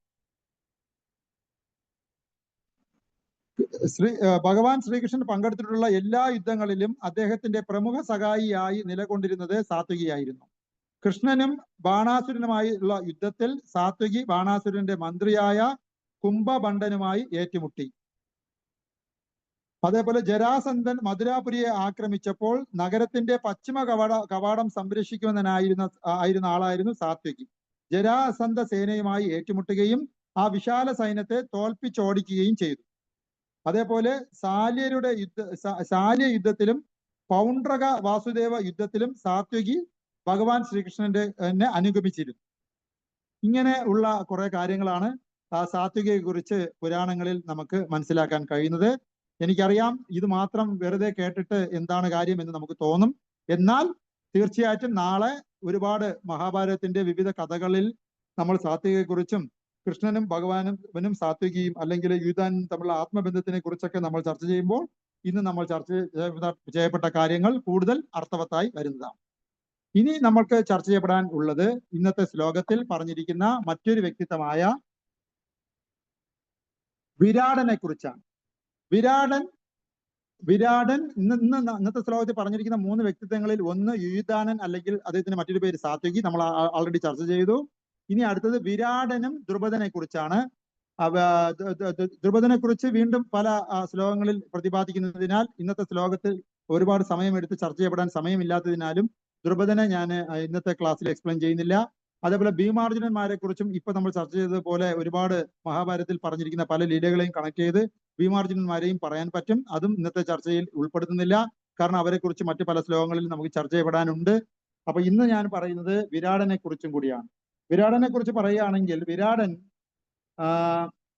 ഭഗവാൻ ശ്രീകൃഷ്ണൻ പങ്കെടുത്തിട്ടുള്ള എല്ലാ യുദ്ധങ്ങളിലും അദ്ദേഹത്തിന്റെ പ്രമുഖ സഹായിയായി നിലകൊണ്ടിരുന്നത് സാത്വികിയായിരുന്നു. കൃഷ്ണനും ബാണാസുരനുമായി ഉള്ള യുദ്ധത്തിൽ സാത്വികി ബാണാസുരന്റെ മന്ത്രിയായ കുംഭബണ്ഡനുമായി ഏറ്റുമുട്ടി. അതേപോലെ ജരാസന്ധൻ മധുരാപുരിയെ ആക്രമിച്ചപ്പോൾ നഗരത്തിന്റെ പശ്ചിമ കവാടം സംരക്ഷിക്കുമെന്നായിരുന്ന ആളായിരുന്നു സാത്വികി. ജരാസന്ധ സേനയുമായി ഏറ്റുമുട്ടുകയും ആ വിശാല സൈന്യത്തെ തോൽപ്പിച്ചോടിക്കുകയും ചെയ്തു. അതേപോലെ ശാല്യ യുദ്ധത്തിലും പൗണ്ഡ്രക വാസുദേവ യുദ്ധത്തിലും സാത്വികി ഭഗവാൻ ശ്രീകൃഷ്ണന്റെ അനുഗമിച്ചിരുന്നു. ഇങ്ങനെ ഉള്ള കുറെ കാര്യങ്ങളാണ് സാത്വികയെ കുറിച്ച് പുരാണങ്ങളിൽ നമുക്ക് മനസ്സിലാക്കാൻ കഴിയുന്നത്. എനിക്കറിയാം ഇത് മാത്രം വെറുതെ കേട്ടിട്ട് എന്താണ് കാര്യം എന്ന് നമുക്ക് തോന്നും. എന്നാൽ തീർച്ചയായിട്ടും നാളെ ഒരുപാട് മഹാഭാരതത്തിന്റെ വിവിധ കഥകളിൽ നമ്മൾ സാത്വികയെക്കുറിച്ചും കൃഷ്ണനും ഭഗവാനും സാത്വികിയും അല്ലെങ്കിൽ യുയുധാനും തമ്മിലുള്ള ആത്മബന്ധത്തിനെ കുറിച്ചൊക്കെ നമ്മൾ ചർച്ച ചെയ്യുമ്പോൾ ഇന്ന് നമ്മൾ ചർച്ച ചെയ്യപ്പെട്ട കാര്യങ്ങൾ കൂടുതൽ അർത്ഥവത്തായി വരുന്നതാണ്. ഇനി നമ്മൾക്ക് ചർച്ച ചെയ്യപ്പെടാൻ ഉള്ളത് ഇന്നത്തെ ശ്ലോകത്തിൽ പറഞ്ഞിരിക്കുന്ന മറ്റൊരു വ്യക്തിത്വമായ വിരാടനെ കുറിച്ചാണ്. വിരാടൻ ഇന്നത്തെ ശ്ലോകത്തിൽ പറഞ്ഞിരിക്കുന്ന 3 വ്യക്തിത്വങ്ങളിൽ ഒന്ന് യുയുധാനൻ അല്ലെങ്കിൽ അദ്ദേഹത്തിന് മറ്റൊരു പേര് സാത്വികി, നമ്മൾ ആൾറെഡി ചർച്ച ചെയ്തു. ഇനി അടുത്തത് വിരാടനും ദ്രുപദനെ കുറിച്ചാണ്. ദ്രുപദനെ കുറിച്ച് വീണ്ടും പല ശ്ലോകങ്ങളിൽ പ്രതിപാദിക്കുന്നതിനാൽ ഇന്നത്തെ ശ്ലോകത്തിൽ ഒരുപാട് സമയമെടുത്ത് ചർച്ച ചെയ്യപ്പെടാൻ സമയമില്ലാത്തതിനാലും ദ്രുപദനെ ഞാൻ ഇന്നത്തെ ക്ലാസ്സിൽ എക്സ്പ്ലെയിൻ ചെയ്യുന്നില്ല. അതേപോലെ ഭീമാർജുനന്മാരെ കുറിച്ചും ഇപ്പൊ നമ്മൾ ചർച്ച ചെയ്തതുപോലെ ഒരുപാട് മഹാഭാരതത്തിൽ പറഞ്ഞിരിക്കുന്ന പല ലീലകളെയും കണക്ട് ചെയ്ത് ഭീമാർജുനന്മാരെയും പറയാൻ പറ്റും. അതും ഇന്നത്തെ ചർച്ചയിൽ ഉൾപ്പെടുത്തുന്നില്ല, കാരണം അവരെ കുറിച്ച് മറ്റു പല ശ്ലോകങ്ങളിൽ നമുക്ക് ചർച്ച ചെയ്യപ്പെടാനുണ്ട്. അപ്പൊ ഇന്ന് ഞാൻ പറയുന്നത് വിരാടനെ കുറിച്ചും കൂടിയാണ്. വിരാടനെ കുറിച്ച് പറയുകയാണെങ്കിൽ വിരാടൻ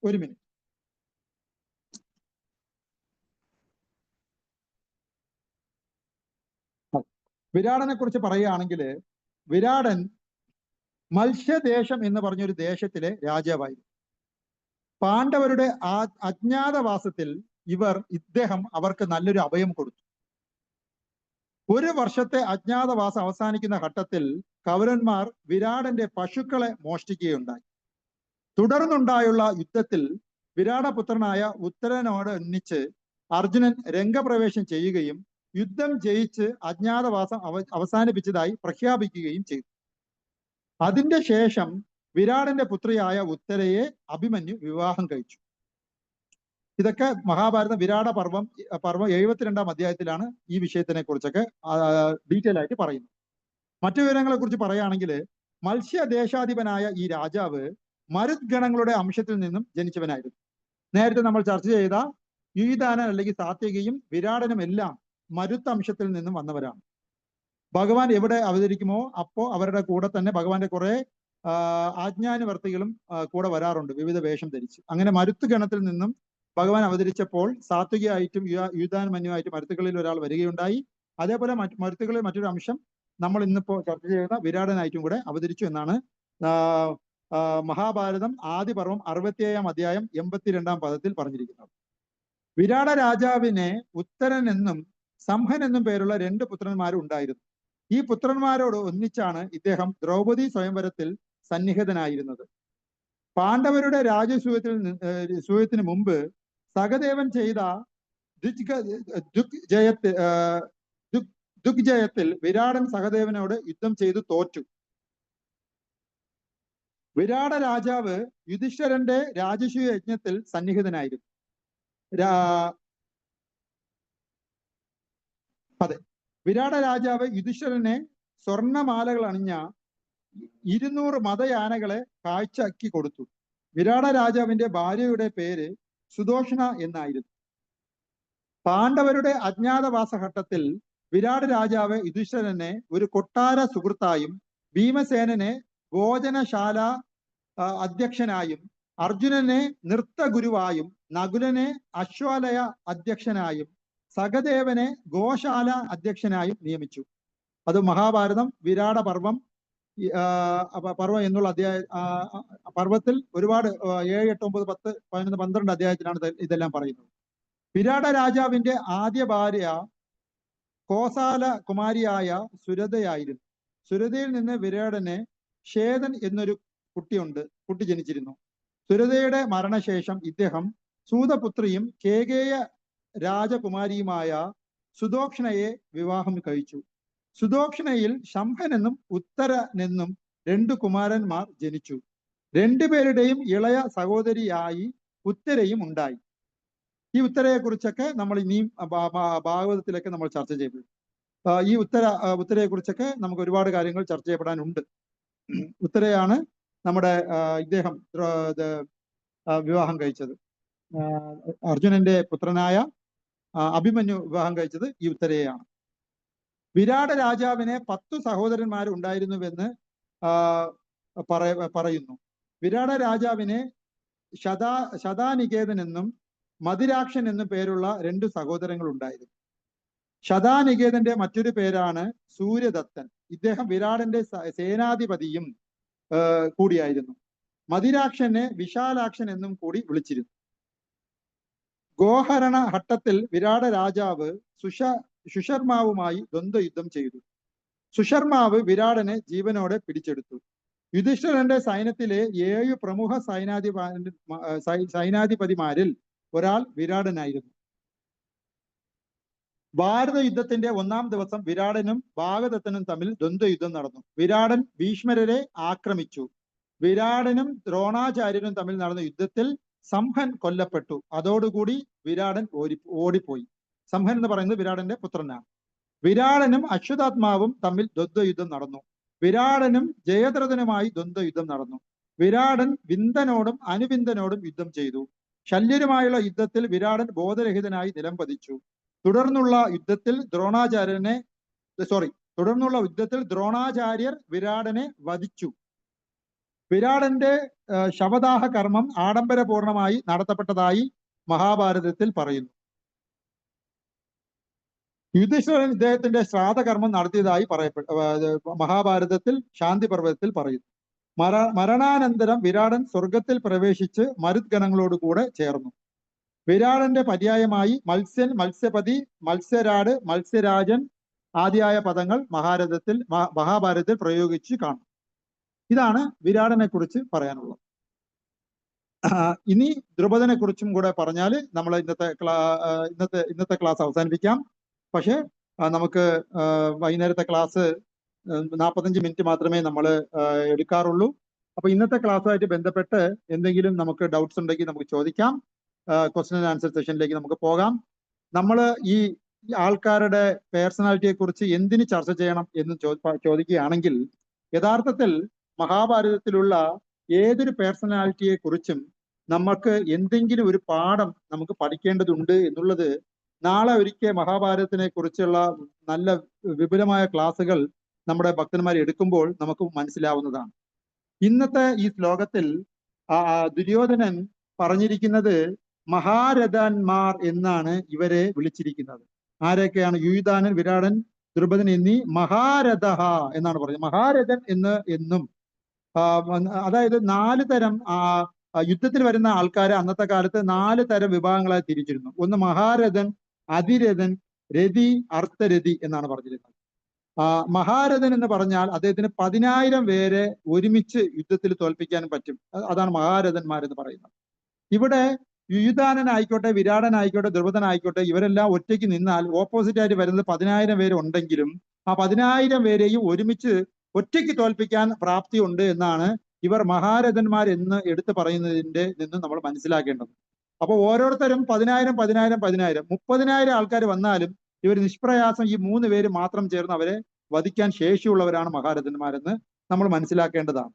ഒരു മിനിറ്റ് വിരാടനെ കുറിച്ച് പറയുകയാണെങ്കിൽ വിരാടൻ മത്സ്യദേശം എന്ന് പറഞ്ഞൊരു ദേശത്തിലെ രാജാവായിരുന്നു. പാണ്ഡവരുടെ അജ്ഞാതവാസത്തിൽ ഇദ്ദേഹം അവർക്ക് നല്ലൊരു അഭയം കൊടുത്തു. 1 വർഷത്തെ അജ്ഞാതവാസം അവസാനിക്കുന്ന ഘട്ടത്തിൽ കൗരവന്മാർ വിരാടന്റെ പശുക്കളെ മോഷ്ടിക്കുകയുണ്ടായി. തുടർന്നുണ്ടായുള്ള യുദ്ധത്തിൽ വിരാടപുത്രനായ ഉത്തരനോട് ഒന്നിച്ച് അർജുനൻ രംഗപ്രവേശം ചെയ്യുകയും യുദ്ധം ജയിച്ച് അജ്ഞാതവാസം അവസാനിപ്പിച്ചതായി പ്രഖ്യാപിക്കുകയും ചെയ്തു. അതിന്റെ ശേഷം വിരാടന്റെ പുത്രിയായ ഉത്തരയെ അഭിമന്യു വിവാഹം കഴിച്ചു. ഇതൊക്കെ മഹാഭാരത വിരാട പർവം 72-ാം അധ്യായത്തിലാണ് ഈ വിഷയത്തിനെ കുറിച്ചൊക്കെ ഡീറ്റെയിൽ ആയിട്ട് പറയുന്നത്. മറ്റു വിവരങ്ങളെ കുറിച്ച് പറയുകയാണെങ്കിൽ മത്സ്യദേശാധിപനായ ഈ രാജാവ് മരുത് ഗണങ്ങളുടെ അംശത്തിൽ നിന്നും ജനിച്ചവനായിരുന്നു. നേരത്തെ നമ്മൾ ചർച്ച ചെയ്ത യുയിധാനൻ അല്ലെങ്കിൽ സാത്യകിയും വിരാടനും എല്ലാം മരുത്ത് അംശത്തിൽ നിന്നും വന്നവരാണ്. ഭഗവാൻ എവിടെ അവതരിക്കുമോ അപ്പോ അവരുടെ കൂടെ തന്നെ ഭഗവാന്റെ കുറെ ആജ്ഞാനുവർത്തികളും കൂടെ വരാറുണ്ട്, വിവിധ വേഷം ധരിച്ച്. അങ്ങനെ മരുത്ത് ഗണത്തിൽ നിന്നും ഭഗവാൻ അവതരിച്ചപ്പോൾ സാത്വികയായിട്ടും യുയിധാനമന്യുമായിട്ടും മരുത്തുകളിൽ ഒരാൾ വരികയുണ്ടായി. അതേപോലെ മരുത്തുകളിൽ മറ്റൊരു അംശം നമ്മൾ ഇന്നിപ്പോ ചർച്ച ചെയ്യുന്ന വിരാടനായിട്ടും കൂടെ അവതരിച്ചു എന്നാണ് മഹാഭാരതം ആദിപർവം 67-ാം അധ്യായം 82-ാം പദത്തിൽ പറഞ്ഞിരിക്കുന്നത്. വിരാട രാജാവിനെ ഉത്തരൻ എന്നും സംഹൻ എന്നും പേരുള്ള 2 പുത്രന്മാരും ഉണ്ടായിരുന്നു. ഈ പുത്രന്മാരോട് ഒന്നിച്ചാണ് ഇദ്ദേഹം ദ്രൗപദി സ്വയംവരത്തിൽ സന്നിഹിതനായിരുന്നത്. പാണ്ഡവരുടെ രാജസൂയത്തിന് മുമ്പ് സഹദേവൻ ചെയ്ത ദുഗ്ജയത്തിൽ വിരാടൻ സഹദേവനോട് യുദ്ധം ചെയ്തു തോറ്റു. വിരാട രാജാവ് യുധിഷ്ഠിരന്റെ രാജസൂയ യജ്ഞത്തിൽ സന്നിഹിതനായിരുന്നു. അതെ, വിരാട രാജാവ് യുധിഷ്ഠിരനെ സ്വർണമാലകൾ അണിഞ്ഞ 200 മതയാനകളെ കാഴ്ചയാക്കി കൊടുത്തു. വിരാട രാജാവിന്റെ ഭാര്യയുടെ പേര് സുദോഷണ എന്നായിരുന്നു. പാണ്ഡവരുടെ അജ്ഞാതവാസഘട്ടത്തിൽ വിരാട് രാജാവ് യുധിഷ്ഠിരനെ ഒരു കൊട്ടാര സുഹൃത്തായും ഭീമസേനനെ ഭോജനശാല അധ്യക്ഷനായും അർജുനനെ നൃത്തഗുരുവായും നകുലനെ അശ്വാലയ അധ്യക്ഷനായും സഹദേവനെ ഗോശാല അധ്യക്ഷനായും നിയമിച്ചു. അത് മഹാഭാരതം വിരാട പർവം എന്നുള്ള പർവത്തിൽ ഒരുപാട് 7, 8, 9, 10, 11, 12 അധ്യായത്തിലാണ് ഇതെല്ലാം പറയുന്നത്. വിരാട രാജാവിന്റെ ആദ്യ ഭാര്യ കോസാല കുമാരിയായ സുരതയായിരുന്നു. സുരതയിൽ നിന്ന് വിരാടന് ഷേതൻ എന്നൊരു കുട്ടി ജനിച്ചിരുന്നു. സുരതയുടെ മരണശേഷം ഇദ്ദേഹം സൂതപുത്രിയും കേകേയ രാജകുമാരിയുമായ സുദോക്ഷണയെ വിവാഹം കഴിച്ചു. സുദോക്ഷണയിൽ ശംഭനെന്നും ഉത്തരനെന്നും 2 കുമാരന്മാർ ജനിച്ചു. 2 പേരുടെയും ഇളയ സഹോദരിയായി ഉത്തരയും ഉണ്ടായി. ഈ ഉത്തരയെ കുറിച്ചൊക്കെ നമ്മൾ ഇനിയും ഭാഗവതത്തിലൊക്കെ നമ്മൾ ചർച്ച ചെയ്യും. ഈ ഉത്തരയെ കുറിച്ചൊക്കെ നമുക്ക് ഒരുപാട് കാര്യങ്ങൾ ചർച്ച ചെയ്യപ്പെടാനുണ്ട്. ഉത്തരയാണ് നമ്മുടെ ഇദ്ദേഹം വിവാഹം കഴിച്ചത്. അർജുനന്റെ പുത്രനായ അഭിമന്യു വിവാഹം കഴിച്ചത് ഈ ഉത്തരയെയാണ്. വിരാട രാജാവിന് 10 സഹോദരന്മാർ ഉണ്ടായിരുന്നുവെന്ന് പറയുന്നു. വിരാട രാജാവിന് ശതാനികേതൻ എന്നും മദിരാക്ഷൻ എന്നും പേരുള്ള 2 സഹോദരങ്ങൾ ഉണ്ടായിരുന്നു. ശതാനികേതന്റെ മറ്റൊരു പേരാണ് സൂര്യദത്തൻ. ഇദ്ദേഹം വിരാടന്റെ സേനാധിപതിയും കൂടിയായിരുന്നു. മദിരാക്ഷനെ വിശാലാക്ഷൻ എന്നും കൂടി വിളിച്ചിരുന്നു. ഗോഹരണ ഘട്ടത്തിൽ വിരാട രാജാവ് സുശർമാവുമായി ദ്വന്ദ്വയുദ്ധം ചെയ്തു. സുശർമാവ് വിരാടനെ ജീവനോടെ പിടിച്ചെടുത്തു. യുധിഷ്ഠിരന്റെ സൈന്യത്തിലെ 7 പ്രമുഖ സൈനാധിപതിമാരിൽ ഒരാൾ വിരാടനായിരുന്നു. ഭാരത യുദ്ധത്തിന്റെ 1-ാം ദിവസം വിരാടനും ഭാഗദത്തനും തമ്മിൽ ദ്വന്ദ്വയുദ്ധം നടന്നു. വിരാടൻ ഭീഷ്മരെ ആക്രമിച്ചു. വിരാടനും ദ്രോണാചാര്യനും തമ്മിൽ നടന്ന യുദ്ധത്തിൽ സംഹൻ കൊല്ലപ്പെട്ടു. അതോടുകൂടി വിരാടൻ ഓടിപ്പോയി. സംഹൻ എന്ന് പറയുന്നത് വിരാടന്റെ പുത്രനാണ്. വിരാടനും അശ്വതാത്മാവും തമ്മിൽ ദ്വന്ദ്വയുദ്ധം നടന്നു. വിരാടനും ജയദ്രഥനുമായി ദ്വന്ദ്വയുദ്ധം നടന്നു. വിരാടൻ വിന്ദനോടും അനുവിന്ദനോടും യുദ്ധം ചെയ്തു. ശല്യരുമായുള്ള യുദ്ധത്തിൽ വിരാടൻ ബോധരഹിതനായി നിലംപതിച്ചു. തുടർന്നുള്ള യുദ്ധത്തിൽ ദ്രോണാചാര്യർ വിരാടനെ വധിച്ചു. വിരാടന്റെ ശവദാഹ കർമ്മം ആഡംബരപൂർണമായി നടത്തപ്പെട്ടതായി മഹാഭാരതത്തിൽ പറയുന്നു. യുധിഷ്ഠിരൻ ഇദ്ദേഹത്തിന്റെ ശ്രാദ്ധകർമ്മം നടത്തിയതായി മഹാഭാരതത്തിൽ ശാന്തി പർവ്വതത്തിൽ പറയുന്നു. മരണാനന്തരം വിരാടൻ സ്വർഗത്തിൽ പ്രവേശിച്ച് മരുത് ഗണങ്ങളോടുകൂടെ ചേർന്നു. വിരാടന്റെ പര്യായമായി മത്സ്യൻ, മത്സ്യപതി, മത്സ്യരാട്, മത്സ്യരാജൻ ആദിയായ പദങ്ങൾ മഹാഭാരതത്തിൽ പ്രയോഗിച്ച് കാണും. ഇതാണ് വിരാടനെ കുറിച്ച് പറയാനുള്ളത്. ഇനി ദ്രുപദനെ കുറിച്ചും കൂടെ പറഞ്ഞാൽ നമ്മൾ ഇന്നത്തെ ക്ലാസ് അവസാനിപ്പിക്കാം. പക്ഷെ നമുക്ക് വൈകുന്നേരത്തെ ക്ലാസ് 45 മിനിറ്റ് മാത്രമേ നമ്മൾ എടുക്കാറുള്ളൂ. അപ്പൊ ഇന്നത്തെ ക്ലാസ്സുമായിട്ട് ബന്ധപ്പെട്ട് എന്തെങ്കിലും നമുക്ക് ഡൗട്ട്സ് ഉണ്ടെങ്കിൽ നമുക്ക് ചോദിക്കാം. ക്വസ്റ്റ്യൻ ആൻഡ് ആൻസർ സെഷനിലേക്ക് നമുക്ക് പോകാം. നമ്മൾ ഈ ആൾക്കാരുടെ പേഴ്സണാലിറ്റിയെ കുറിച്ച് എന്തിന് ചർച്ച ചെയ്യണം എന്ന് ചോദിക്കുകയാണെങ്കിൽ, യഥാർത്ഥത്തിൽ മഹാഭാരതത്തിലുള്ള ഏതൊരു പേഴ്സണാലിറ്റിയെ കുറിച്ചും നമുക്ക് എന്തെങ്കിലും ഒരു പാഠം നമുക്ക് പഠിക്കേണ്ടതുണ്ട് എന്നുള്ളത് നാളെ ഒരിക്കൽ മഹാഭാരതത്തിനെ കുറിച്ചുള്ള നല്ല വിപുലമായ ക്ലാസ്സുകൾ നമ്മുടെ ഭക്തന്മാർ എടുക്കുമ്പോൾ നമുക്ക് മനസ്സിലാവുന്നതാണ്. ഇന്നത്തെ ഈ ശ്ലോകത്തിൽ ദുര്യോധനൻ പറഞ്ഞിരിക്കുന്നത് മഹാരഥന്മാർ എന്നാണ് ഇവരെ വിളിച്ചിരിക്കുന്നത്. ആരൊക്കെയാണ്? യുയുധാനൻ, വിരാടൻ, ദ്രുപദൻ എന്നീ മഹാരഥ എന്നാണ് പറയുന്നത്. മഹാരഥൻ എന്നും അതായത് 4 തരം യുദ്ധത്തിൽ വരുന്ന ആൾക്കാരെ അന്നത്തെ കാലത്ത് 4 തരം വിഭാഗങ്ങളായി തിരിച്ചിരുന്നു. ഒന്ന് മഹാരഥൻ, അതിരഥൻ, രഥി, അർത്ഥരഥി എന്നാണ് പറഞ്ഞിരുന്നത്. മഹാരഥൻ എന്ന് പറഞ്ഞാൽ അദ്ദേഹത്തിന് 10,000 പേരെ ഒരുമിച്ച് യുദ്ധത്തിൽ തോൽപ്പിക്കാൻ പറ്റും. അതാണ് മഹാരഥന്മാർ എന്ന് പറയുന്നത്. ഇവിടെ യുയുധാനനായിക്കോട്ടെ, വിരാടനായിക്കോട്ടെ, ദ്രുപദനായിക്കോട്ടെ, ഇവരെല്ലാം ഒറ്റയ്ക്ക് നിന്നാൽ ഓപ്പോസിറ്റ് ആയിട്ട് വരുന്നത് 10,000 പേര് ഉണ്ടെങ്കിലും ആ 10,000 പേരെയും ഒരുമിച്ച് ഒറ്റയ്ക്ക് തോൽപ്പിക്കാൻ പ്രാപ്തി ഉണ്ട് എന്നാണ് ഇവർ മഹാരഥന്മാർ എന്ന് എടുത്തു പറയുന്നതിന്റെ നിന്ന് നമ്മൾ മനസ്സിലാക്കേണ്ടത്. അപ്പൊ ഓരോരുത്തരും 10,000 30,000 ആൾക്കാർ വന്നാലും ഇവർ നിഷ്പ്രയാസം ഈ 3 പേര് മാത്രം ചേർന്ന് അവരെ വധിക്കാൻ ശേഷിയുള്ളവരാണ് മഹാരഥന്മാരെന്ന് നമ്മൾ മനസ്സിലാക്കേണ്ടതാണ്.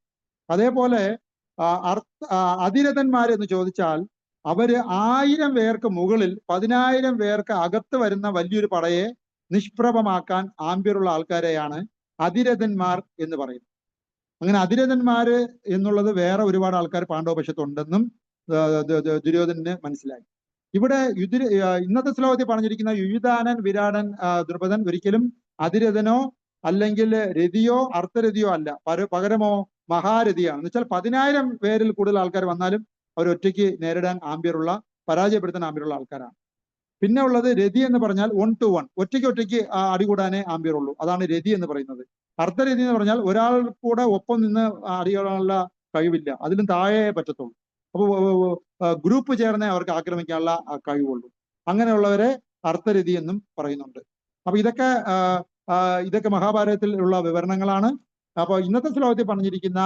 അതേപോലെ അതിരഥന്മാർ എന്ന് ചോദിച്ചാൽ അവര് 1000 പേർക്ക് മുകളിൽ 10,000 പേർക്ക് അകത്ത് വരുന്ന വലിയൊരു പടയെ നിഷ്പ്രഭമാക്കാൻ ആംബിയറുള്ള ആൾക്കാരെയാണ് അതിരഥന്മാർ എന്ന് പറയുന്നത്. അങ്ങനെ അതിരഥന്മാര് എന്നുള്ളത് വേറെ ഒരുപാട് ആൾക്കാർ പാണ്ഡവപക്ഷത്തുണ്ടെന്നും ദുര്യോധനന് മനസ്സിലായി. ഇവിടെ ഇന്നത്തെ ശ്ലോകത്തിൽ പറഞ്ഞിരിക്കുന്ന യുയുധാനൻ, വിരാടൻ, ദ്രുപദൻ ഒരിക്കലും അതിരഥനോ അല്ലെങ്കിൽ രഥിയോ അർത്ഥരഥിയോ അല്ല, പകരമോ മഹാരഥിയാണ്. എന്ന് വെച്ചാൽ 10,000 പേരിൽ കൂടുതൽ ആൾക്കാർ വന്നാലും അവർ ഒറ്റയ്ക്ക് നേരിടാൻ പരാജയപ്പെടുത്താൻ ആംബിയറുള്ള ആൾക്കാരാണ്. പിന്നെ ഉള്ളത് രഥി എന്ന് പറഞ്ഞാൽ 1 to 1, ഒറ്റയ്ക്ക് അടികൂടാനേ ആംബിയറുള്ളൂ. അതാണ് രഥി എന്ന് പറയുന്നത്. അർത്ഥരഥി എന്ന് പറഞ്ഞാൽ ഒരാൾ കൂടെ ഒപ്പം നിന്ന് അടികൂടാനുള്ള കഴിവില്ല, അതിലും താഴെ പറ്റത്തുള്ളൂ. അപ്പോൾ ഗ്രൂപ്പ് ചേർന്നേ അവർക്ക് ആക്രമിക്കാനുള്ള കഴിവുള്ളൂ. അങ്ങനെയുള്ളവരെ അർത്ഥരഥി എന്നും പറയുന്നുണ്ട്. അപ്പൊ ഇതൊക്കെ മഹാഭാരതത്തിൽ ഉള്ള വിവരണങ്ങളാണ്. അപ്പൊ ഇന്നത്തെ ശ്ലോകത്തിൽ പറഞ്ഞിരിക്കുന്ന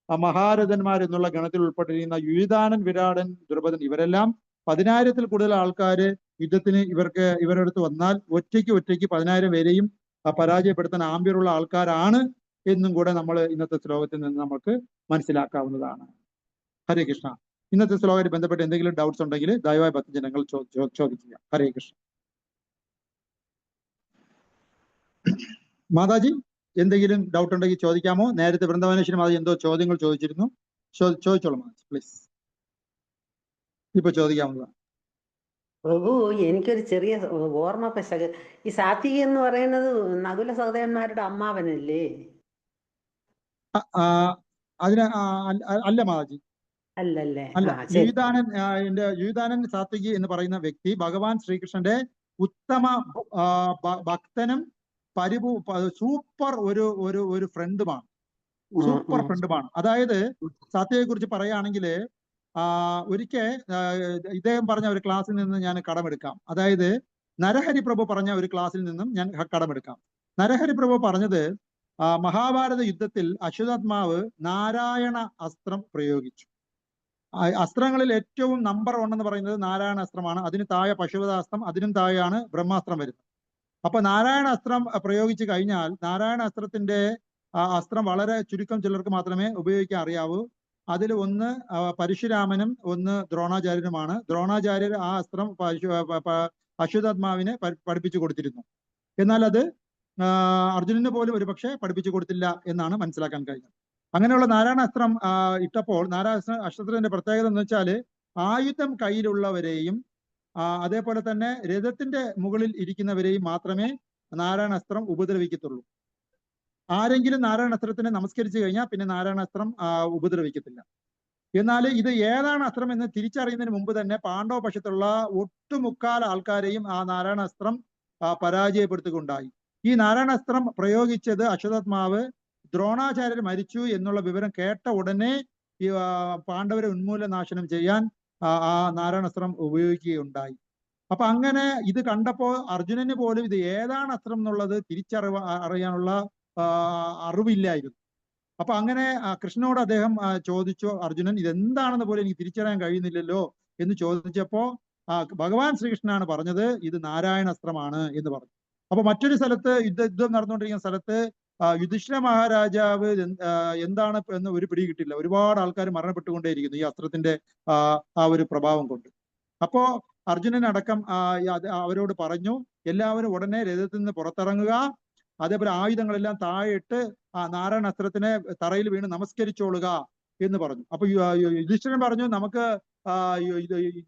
മഹാരഥന്മാർ എന്നുള്ള ഗണത്തിൽ ഉൾപ്പെട്ടിരിക്കുന്ന യുയുധാനൻ, വിരാടൻ, ദ്രുപദൻ ഇവരെല്ലാം 10,000-ൽ കൂടുതൽ ആൾക്കാര് യുദ്ധത്തിന് ഇവരുടെ അടുത്ത് വന്നാൽ ഒറ്റയ്ക്ക് 10,000 പേരെയും പരാജയപ്പെടുത്താൻ ആംബിയറുള്ള ആൾക്കാരാണ് എന്നും കൂടെ നമ്മൾ ഇന്നത്തെ ശ്ലോകത്തിൽ നിന്ന് നമുക്ക് മനസ്സിലാക്കാവുന്നതാണ്. ഹരേ കൃഷ്ണ. ഇന്നത്തെ ശ്ലോകത്തിൽ ബന്ധപ്പെട്ട് എന്തെങ്കിലും ഡൗട്ട്സ് ഉണ്ടെങ്കിൽ ദയവായി ഭക്തജനങ്ങൾ ചോദിക്കുക. ഹരേ കൃഷ്ണ. മാതാജി, എന്തെങ്കിലും ഡൗട്ട് ഉണ്ടെങ്കിൽ ചോദിക്കാമോ? നേരത്തെ വൃന്ദാവനേശ്വരി മാതാജി എന്തോ ചോദ്യങ്ങൾ ചോദിച്ചിരുന്നു. ചോദിച്ചോളൂ മാതാജി, പ്ലീസ്. ഇപ്പൊ ചോദിക്കാവുന്നതാണ്. പ്രഭു, എനിക്കൊരു ചെറിയ ഓർമ്മ പശക്. ഈ സാത്വികി എന്ന് പറയുന്നത് നകുല സഹദേവന്മാരുടെ അമ്മാവനല്ലേ? അല്ല മാതാജി, അല്ലല്ലേ? അല്ല. യുയുധാനൻ സാത്വികി എന്ന് പറയുന്ന വ്യക്തി ഭഗവാൻ ശ്രീകൃഷ്ണന്റെ ഉത്തമ ഭക്തനും സൂപ്പർ ഒരു ഫ്രണ്ടുമാണ്. സൂപ്പർ ഫ്രണ്ടുമാണ്. അതായത് സാത്വികയെ കുറിച്ച് പറയുകയാണെങ്കിൽ ഒരിക്കൽ ഇദ്ദേഹം പറഞ്ഞ ഒരു ക്ലാസ്സിൽ നിന്ന് ഞാൻ കടമെടുക്കാം. അതായത് നരഹരി പ്രഭു പറഞ്ഞ ഒരു ക്ലാസ്സിൽ നിന്നും ഞാൻ കടമെടുക്കാം. നരഹരി പ്രഭു പറഞ്ഞത് മഹാഭാരത യുദ്ധത്തിൽ അശ്വത്ഥാത്മാവ് നാരായണ അസ്ത്രം പ്രയോഗിച്ചു. അസ്ത്രങ്ങളിൽ ഏറ്റവും നമ്പർ 1 എന്ന് പറയുന്നത് നാരായണ അസ്ത്രമാണ്. അതിന് താഴെ പശുപതാസ്ത്രം, അതിനും താഴെയാണ് ബ്രഹ്മാസ്ത്രം വരുന്നത്. അപ്പൊ നാരായണ അസ്ത്രം പ്രയോഗിച്ചു കഴിഞ്ഞാൽ നാരായണ അസ്ത്രത്തിന്റെ അസ്ത്രം വളരെ ചുരുക്കം ചിലർക്ക് മാത്രമേ ഉപയോഗിക്കാൻ അറിയാവൂ. അതിൽ ഒന്ന് പരശുരാമനും ഒന്ന് ദ്രോണാചാര്യനുമാണ്. ദ്രോണാചാര്യർ ആ അസ്ത്രം അശ്വത്ഥാത്മാവിനെ പഠിപ്പിച്ചു കൊടുത്തിരുന്നു. എന്നാൽ അത് അർജുനന് പോലും ഒരുപക്ഷെ പഠിപ്പിച്ചു കൊടുത്തില്ല എന്നാണ് മനസ്സിലാക്കാൻ കഴിഞ്ഞത്. അങ്ങനെയുള്ള നാരായണ അസ്ത്രം ഇട്ടപ്പോൾ നാരായണ അസ്ത്രത്തിന്റെ പ്രത്യേകത എന്ന് വെച്ചാൽ ആയുധം കയ്യിലുള്ളവരെയും അതേപോലെ തന്നെ രഥത്തിന്റെ മുകളിൽ ഇരിക്കുന്നവരെയും മാത്രമേ നാരായണ അസ്ത്രം ഉപദ്രവിക്കത്തുള്ളൂ. ആരെങ്കിലും നാരായണ അസ്ത്രത്തിനെ നമസ്കരിച്ചു കഴിഞ്ഞാൽ പിന്നെ നാരായണ അസ്ത്രം ഉപദ്രവിക്കത്തില്ല. എന്നാൽ ഇത് ഏതാണ് അസ്ത്രം എന്ന് തിരിച്ചറിയുന്നതിന് മുമ്പ് തന്നെ പാണ്ഡവപക്ഷത്തുള്ള ഒട്ടുമുക്കാൽ ആൾക്കാരെയും ആ നാരായണ അസ്ത്രം പരാജയപ്പെടുത്തുകയുണ്ടായി. ഈ നാരായണ അസ്ത്രം പ്രയോഗിച്ചത് അശ്വത്ഥാത്മാവ് ദ്രോണാചാര്യർ മരിച്ചു എന്നുള്ള വിവരം കേട്ട ഉടനെ ഈ പാണ്ഡവരെ ഉന്മൂലനാശനം ചെയ്യാൻ ആ നാരായണാസ്ത്രം ഉപയോഗിക്കുകയുണ്ടായി. അപ്പൊ അങ്ങനെ ഇത് കണ്ടപ്പോ അർജുനന് പോലും ഇത് ഏതാണ് അസ്ത്രം എന്നുള്ളത് അറിയാനുള്ള അറിവില്ലായിരുന്നു. അപ്പൊ അങ്ങനെ കൃഷ്ണനോട് അദ്ദേഹം ചോദിച്ചു, അർജുനൻ ഇതെന്താണെന്ന് പോലും എനിക്ക് തിരിച്ചറിയാൻ കഴിയുന്നില്ലല്ലോ എന്ന് ചോദിച്ചപ്പോ ഭഗവാൻ ശ്രീകൃഷ്ണനാണ് പറഞ്ഞത് ഇത് നാരായണാസ്ത്രമാണ് എന്ന് പറഞ്ഞു. അപ്പൊ മറ്റൊരു സ്ഥലത്ത് യുദ്ധം നടന്നുകൊണ്ടിരിക്കുന്ന സ്ഥലത്ത് യുധിഷ്ഠിര മഹാരാജാവ് എന്താണ് എന്ന് ഒരു പിടി കിട്ടില്ല. ഒരുപാട് ആൾക്കാർ മരണപ്പെട്ടുകൊണ്ടേയിരിക്കുന്നു ഈ അസ്ത്രത്തിന്റെ ആ ഒരു പ്രഭാവം കൊണ്ട്. അപ്പോ അർജുനൻ അടക്കം അവരോട് പറഞ്ഞു, എല്ലാവരും ഉടനെ രഥത്തിൽ നിന്ന് പുറത്തിറങ്ങുക, അതേപോലെ ആയുധങ്ങളെല്ലാം താഴെയിട്ട് നാരായണാസ്ത്രത്തിനെ തറയിൽ വീണ് നമസ്കരിച്ചോളുക എന്ന് പറഞ്ഞു. അപ്പൊ യുധിഷ്ഠിരൻ പറഞ്ഞു, നമുക്ക്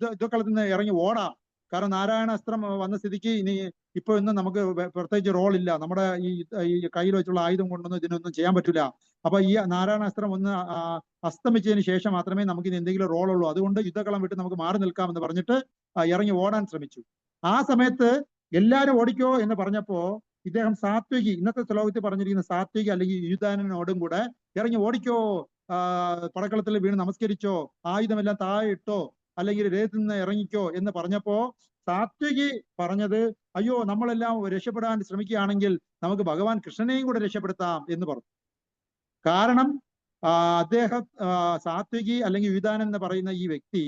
യുദ്ധക്കളത്തിൽ നിന്ന് ഇറങ്ങി ഓടാം, കാരണം നാരായണാസ്ത്രം വന്ന സ്ഥിതിക്ക് ഇനി ഇപ്പൊ ഇന്നും നമുക്ക് പ്രത്യേകിച്ച് റോളില്ല, നമ്മുടെ ഈ കയ്യിൽ വെച്ചുള്ള ആയുധം കൊണ്ടൊന്നും ഇതിനൊന്നും ചെയ്യാൻ പറ്റില്ല. അപ്പൊ ഈ നാരായണാസ്ത്രം ഒന്ന് അസ്തമിച്ചതിന് ശേഷം മാത്രമേ നമുക്ക് ഇനി എന്തെങ്കിലും റോളുള്ളൂ, അതുകൊണ്ട് യുദ്ധക്കളം വിട്ട് നമുക്ക് മാറി നിൽക്കാമെന്ന് പറഞ്ഞിട്ട് ഇറങ്ങി ഓടാൻ ശ്രമിച്ചു. ആ സമയത്ത് എല്ലാവരും ഓടിക്കോ എന്ന് പറഞ്ഞപ്പോ ഇദ്ദേഹം സാത്വികി, ഇന്നത്തെ ശ്ലോകത്തിൽ പറഞ്ഞിരിക്കുന്ന സാത്വികി അല്ലെങ്കിൽ യുയുധാനനോടും കൂടെ ഇറങ്ങി ഓടിക്കോ, പടക്കളത്തിൽ വീണ് നമസ്കരിച്ചോ, ആയുധമെല്ലാം താഴെ ഇട്ടോ, അല്ലെങ്കിൽ രഥത്തിൽ നിന്ന് ഇറങ്ങിക്കോ എന്ന് പറഞ്ഞപ്പോ സാത്വികി പറഞ്ഞത്, അയ്യോ നമ്മളെല്ലാം രക്ഷപ്പെടാൻ ശ്രമിക്കുകയാണെങ്കിൽ നമുക്ക് ഭഗവാൻ കൃഷ്ണനെയും കൂടെ രക്ഷപ്പെടുത്താം എന്ന് പറഞ്ഞു. കാരണം അദ്ദേഹം സാത്വികി അല്ലെങ്കിൽ യുയുധാനൻ എന്ന് പറയുന്ന ഈ വ്യക്തി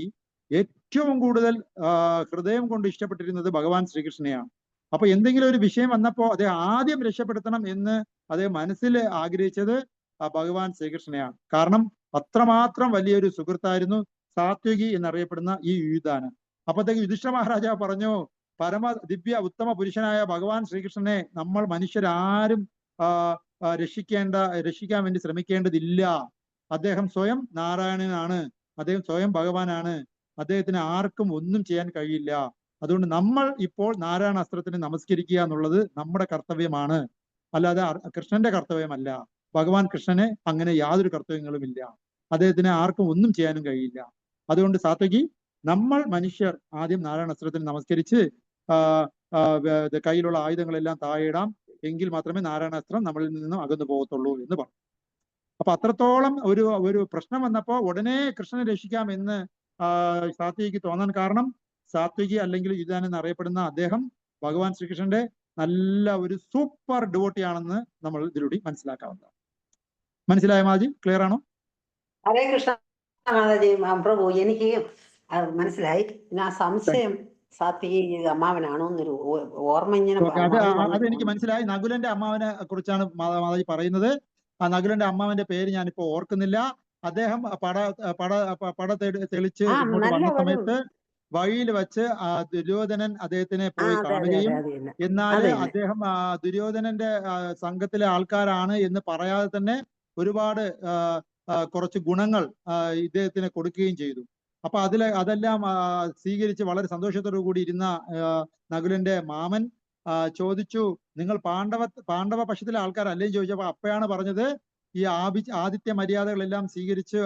ഏറ്റവും കൂടുതൽ ഹൃദയം കൊണ്ട് ഇഷ്ടപ്പെട്ടിരുന്നത് ഭഗവാൻ ശ്രീകൃഷ്ണനെയാണ്. അപ്പൊ എന്തെങ്കിലും ഒരു വിഷയം വന്നപ്പോ അദ്ദേഹം ആദ്യം രക്ഷപ്പെടുത്തണം എന്ന് അദ്ദേഹം മനസ്സിൽ ആഗ്രഹിച്ചത് ഭഗവാൻ ശ്രീകൃഷ്ണനെയാണ്. കാരണം അത്രമാത്രം വലിയൊരു സുഹൃത്തായിരുന്നു സാത്വികി എന്നറിയപ്പെടുന്ന ഈ യുയുധാനൻ. അപ്പോഴത്തേക്ക് യുധിഷ്ഠിര മഹാരാജാവ് പറഞ്ഞു, പരമ ദിവ്യ ഉത്തമ പുരുഷനായ ഭഗവാൻ ശ്രീകൃഷ്ണനെ നമ്മൾ മനുഷ്യരാരും രക്ഷിക്കാൻ വേണ്ടി ശ്രമിക്കേണ്ടതില്ല. അദ്ദേഹം സ്വയം നാരായണനാണ്, അദ്ദേഹം സ്വയം ഭഗവാനാണ്, അദ്ദേഹത്തിന് ആർക്കും ഒന്നും ചെയ്യാൻ കഴിയില്ല. അതുകൊണ്ട് നമ്മൾ ഇപ്പോൾ നാരായണാസ്ത്രത്തിന് നമസ്കരിക്കുക എന്നുള്ളത് നമ്മുടെ കർത്തവ്യമാണ്, അല്ലാതെ കൃഷ്ണന്റെ കർത്തവ്യമല്ല. ഭഗവാൻ കൃഷ്ണന് അങ്ങനെ യാതൊരു കർത്തവ്യങ്ങളും ഇല്ല, അദ്ദേഹത്തിന് ആർക്കും ഒന്നും ചെയ്യാനും കഴിയില്ല. അതുകൊണ്ട് സാത്വികി, നമ്മൾ മനുഷ്യർ ആദ്യം നാരായണാസ്ത്രത്തിന് നമസ്കരിച്ച് കയ്യിലുള്ള ആയുധങ്ങളെല്ലാം താഴെയിടാം, എങ്കിൽ മാത്രമേ നാരായണാസ്ത്രം നമ്മളിൽ നിന്നും അകന്നു പോകത്തുള്ളൂ എന്ന് പറഞ്ഞു. അപ്പൊ അത്രത്തോളം ഒരു പ്രശ്നം വന്നപ്പോ ഉടനെ കൃഷ്ണനെ രക്ഷിക്കാം എന്ന് സാത്വികയ്ക്ക് തോന്നാൻ കാരണം, സാത്വികി അല്ലെങ്കിൽ യുയുധാനൻ എന്നറിയപ്പെടുന്ന അദ്ദേഹം ഭഗവാൻ ശ്രീകൃഷ്ണന്റെ നല്ല ഒരു സൂപ്പർ ഡിവോട്ടി ആണെന്ന് നമ്മൾ ഇതിലൂടെ മനസ്സിലാക്കാവുന്നതാണ്. മനസ്സിലായ മാജി? ക്ലിയർ ആണോ? ഹരേ കൃഷ്ണ മാതാജി. പ്രഭു, എനിക്ക് മനസ്സിലായി. ആ സംശയം സാത്വികി അമ്മാവനാണോ എന്നൊരു ഓർമ്മ ഇങ്ങനെ അതെനിക്ക് മനസ്സിലായി. നകുലന്റെ അമ്മാവനെ കുറിച്ചാണ് മാതാജി പറയുന്നത്. ആ നകുലന്റെ അമ്മാവന്റെ പേര് ഞാനിപ്പോ ഓർക്കുന്നില്ല. അദ്ദേഹം പട തെളിച്ച് ഇങ്ങോട്ട് വന്ന സമയത്ത് വഴിയിൽ വെച്ച് ദുര്യോധനൻ അദ്ദേഹത്തിനെ പോയി കാണുകയും, എന്നാൽ അദ്ദേഹം ദുര്യോധനന്റെ സംഘത്തിലെ ആൾക്കാരാണ് എന്ന് പറയാതെ തന്നെ ഒരുപാട് കുറച്ച് ഗുണങ്ങൾ ഇദ്ദേഹത്തിന് കൊടുക്കുകയും ചെയ്തു. അപ്പൊ അതെല്ലാം സ്വീകരിച്ച് വളരെ സന്തോഷത്തോടു കൂടി ഇരുന്ന നകുലന്റെ മാമൻ ചോദിച്ചു, നിങ്ങൾ പാണ്ഡവ പക്ഷത്തിലെ ആൾക്കാരല്ലേ ചോദിച്ചപ്പോ അപ്പയാണ് പറഞ്ഞത്, ഈ ആദിത്യ മര്യാദകളെല്ലാം സ്വീകരിച്ച്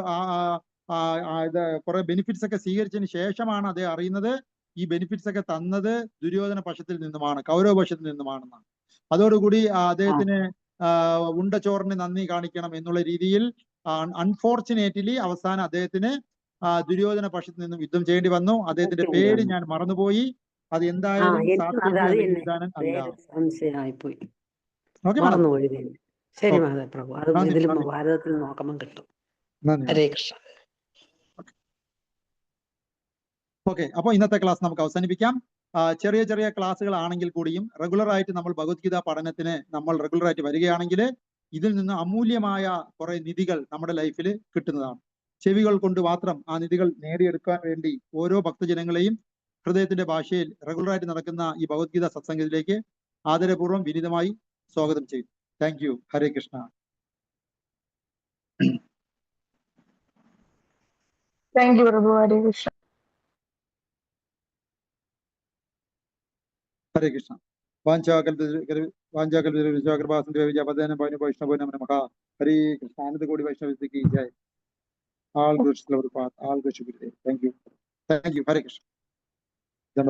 കുറെ ബെനിഫിറ്റ്സ് ഒക്കെ സ്വീകരിച്ചതിന് ശേഷമാണ് അദ്ദേഹം അറിയുന്നത് ഈ ബെനിഫിറ്റ്സ് ഒക്കെ തന്നത് ദുര്യോധന പക്ഷത്തിൽ നിന്നുമാണ്, കൗരവ പക്ഷത്തിൽ നിന്നുമാണെന്നാണ്. അതോടുകൂടി അദ്ദേഹത്തിന് ഉണ്ടച്ചോറിന് നന്ദി കാണിക്കണം എന്നുള്ള രീതിയിൽ അൺഫോർച്ചുനേറ്റ്ലി അവസാനം അദ്ദേഹത്തിന് ദുര്യോധന പക്ഷത്തിൽ നിന്നും യുദ്ധം ചെയ്യേണ്ടി വന്നു. അദ്ദേഹത്തിന്റെ പേര് ഞാൻ മറന്നുപോയി. അത് എന്തായാലും ശരി പ്രഭു, അത് ഇതിലും ഭാരതത്തിൽ നോക്കുമ്പോൾ കിട്ടും. ഹരേ കൃഷ്ണ. ഓക്കെ, അപ്പൊ ഇന്നത്തെ ക്ലാസ് നമുക്ക് അവസാനിപ്പിക്കാം. ചെറിയ ചെറിയ ക്ലാസ്സുകൾ ആണെങ്കിൽ കൂടിയും റെഗുലർ ആയിട്ട് നമ്മൾ ഭഗവത്ഗീത പഠനത്തിന് നമ്മൾ റെഗുലർ ആയിട്ട് വരികയാണെങ്കിൽ ഇതിൽ നിന്ന് അമൂല്യമായ കുറെ നിധികൾ നമ്മുടെ ലൈഫിൽ കിട്ടുന്നതാണ്. ചെവികൾ കൊണ്ട് മാത്രം ആ നിധികൾ നേടിയെടുക്കാൻ വേണ്ടി ഓരോ ഭക്തജനങ്ങളെയും ഹൃദയത്തിന്റെ ഭാഷയിൽ റെഗുലറായിട്ട് നടക്കുന്ന ഈ ഭഗവത്ഗീത സത്സംഗത്തിലേക്ക് ആദരപൂർവ്വം വിനീതമായി സ്വാഗതം ചെയ്തു. Thank you. Hare Krishna. Thank you പ്രഭു. ഹരേ കൃഷ്ണ. ഹരേ കൃഷ്ണ. ഹരേ കൃഷ്ണ. ആനന്ദ കോടി വൈഷ്ണവ Jaya. All good Prabhupada, all good Shukdev. Thank you. Thank you. Hare Krishna.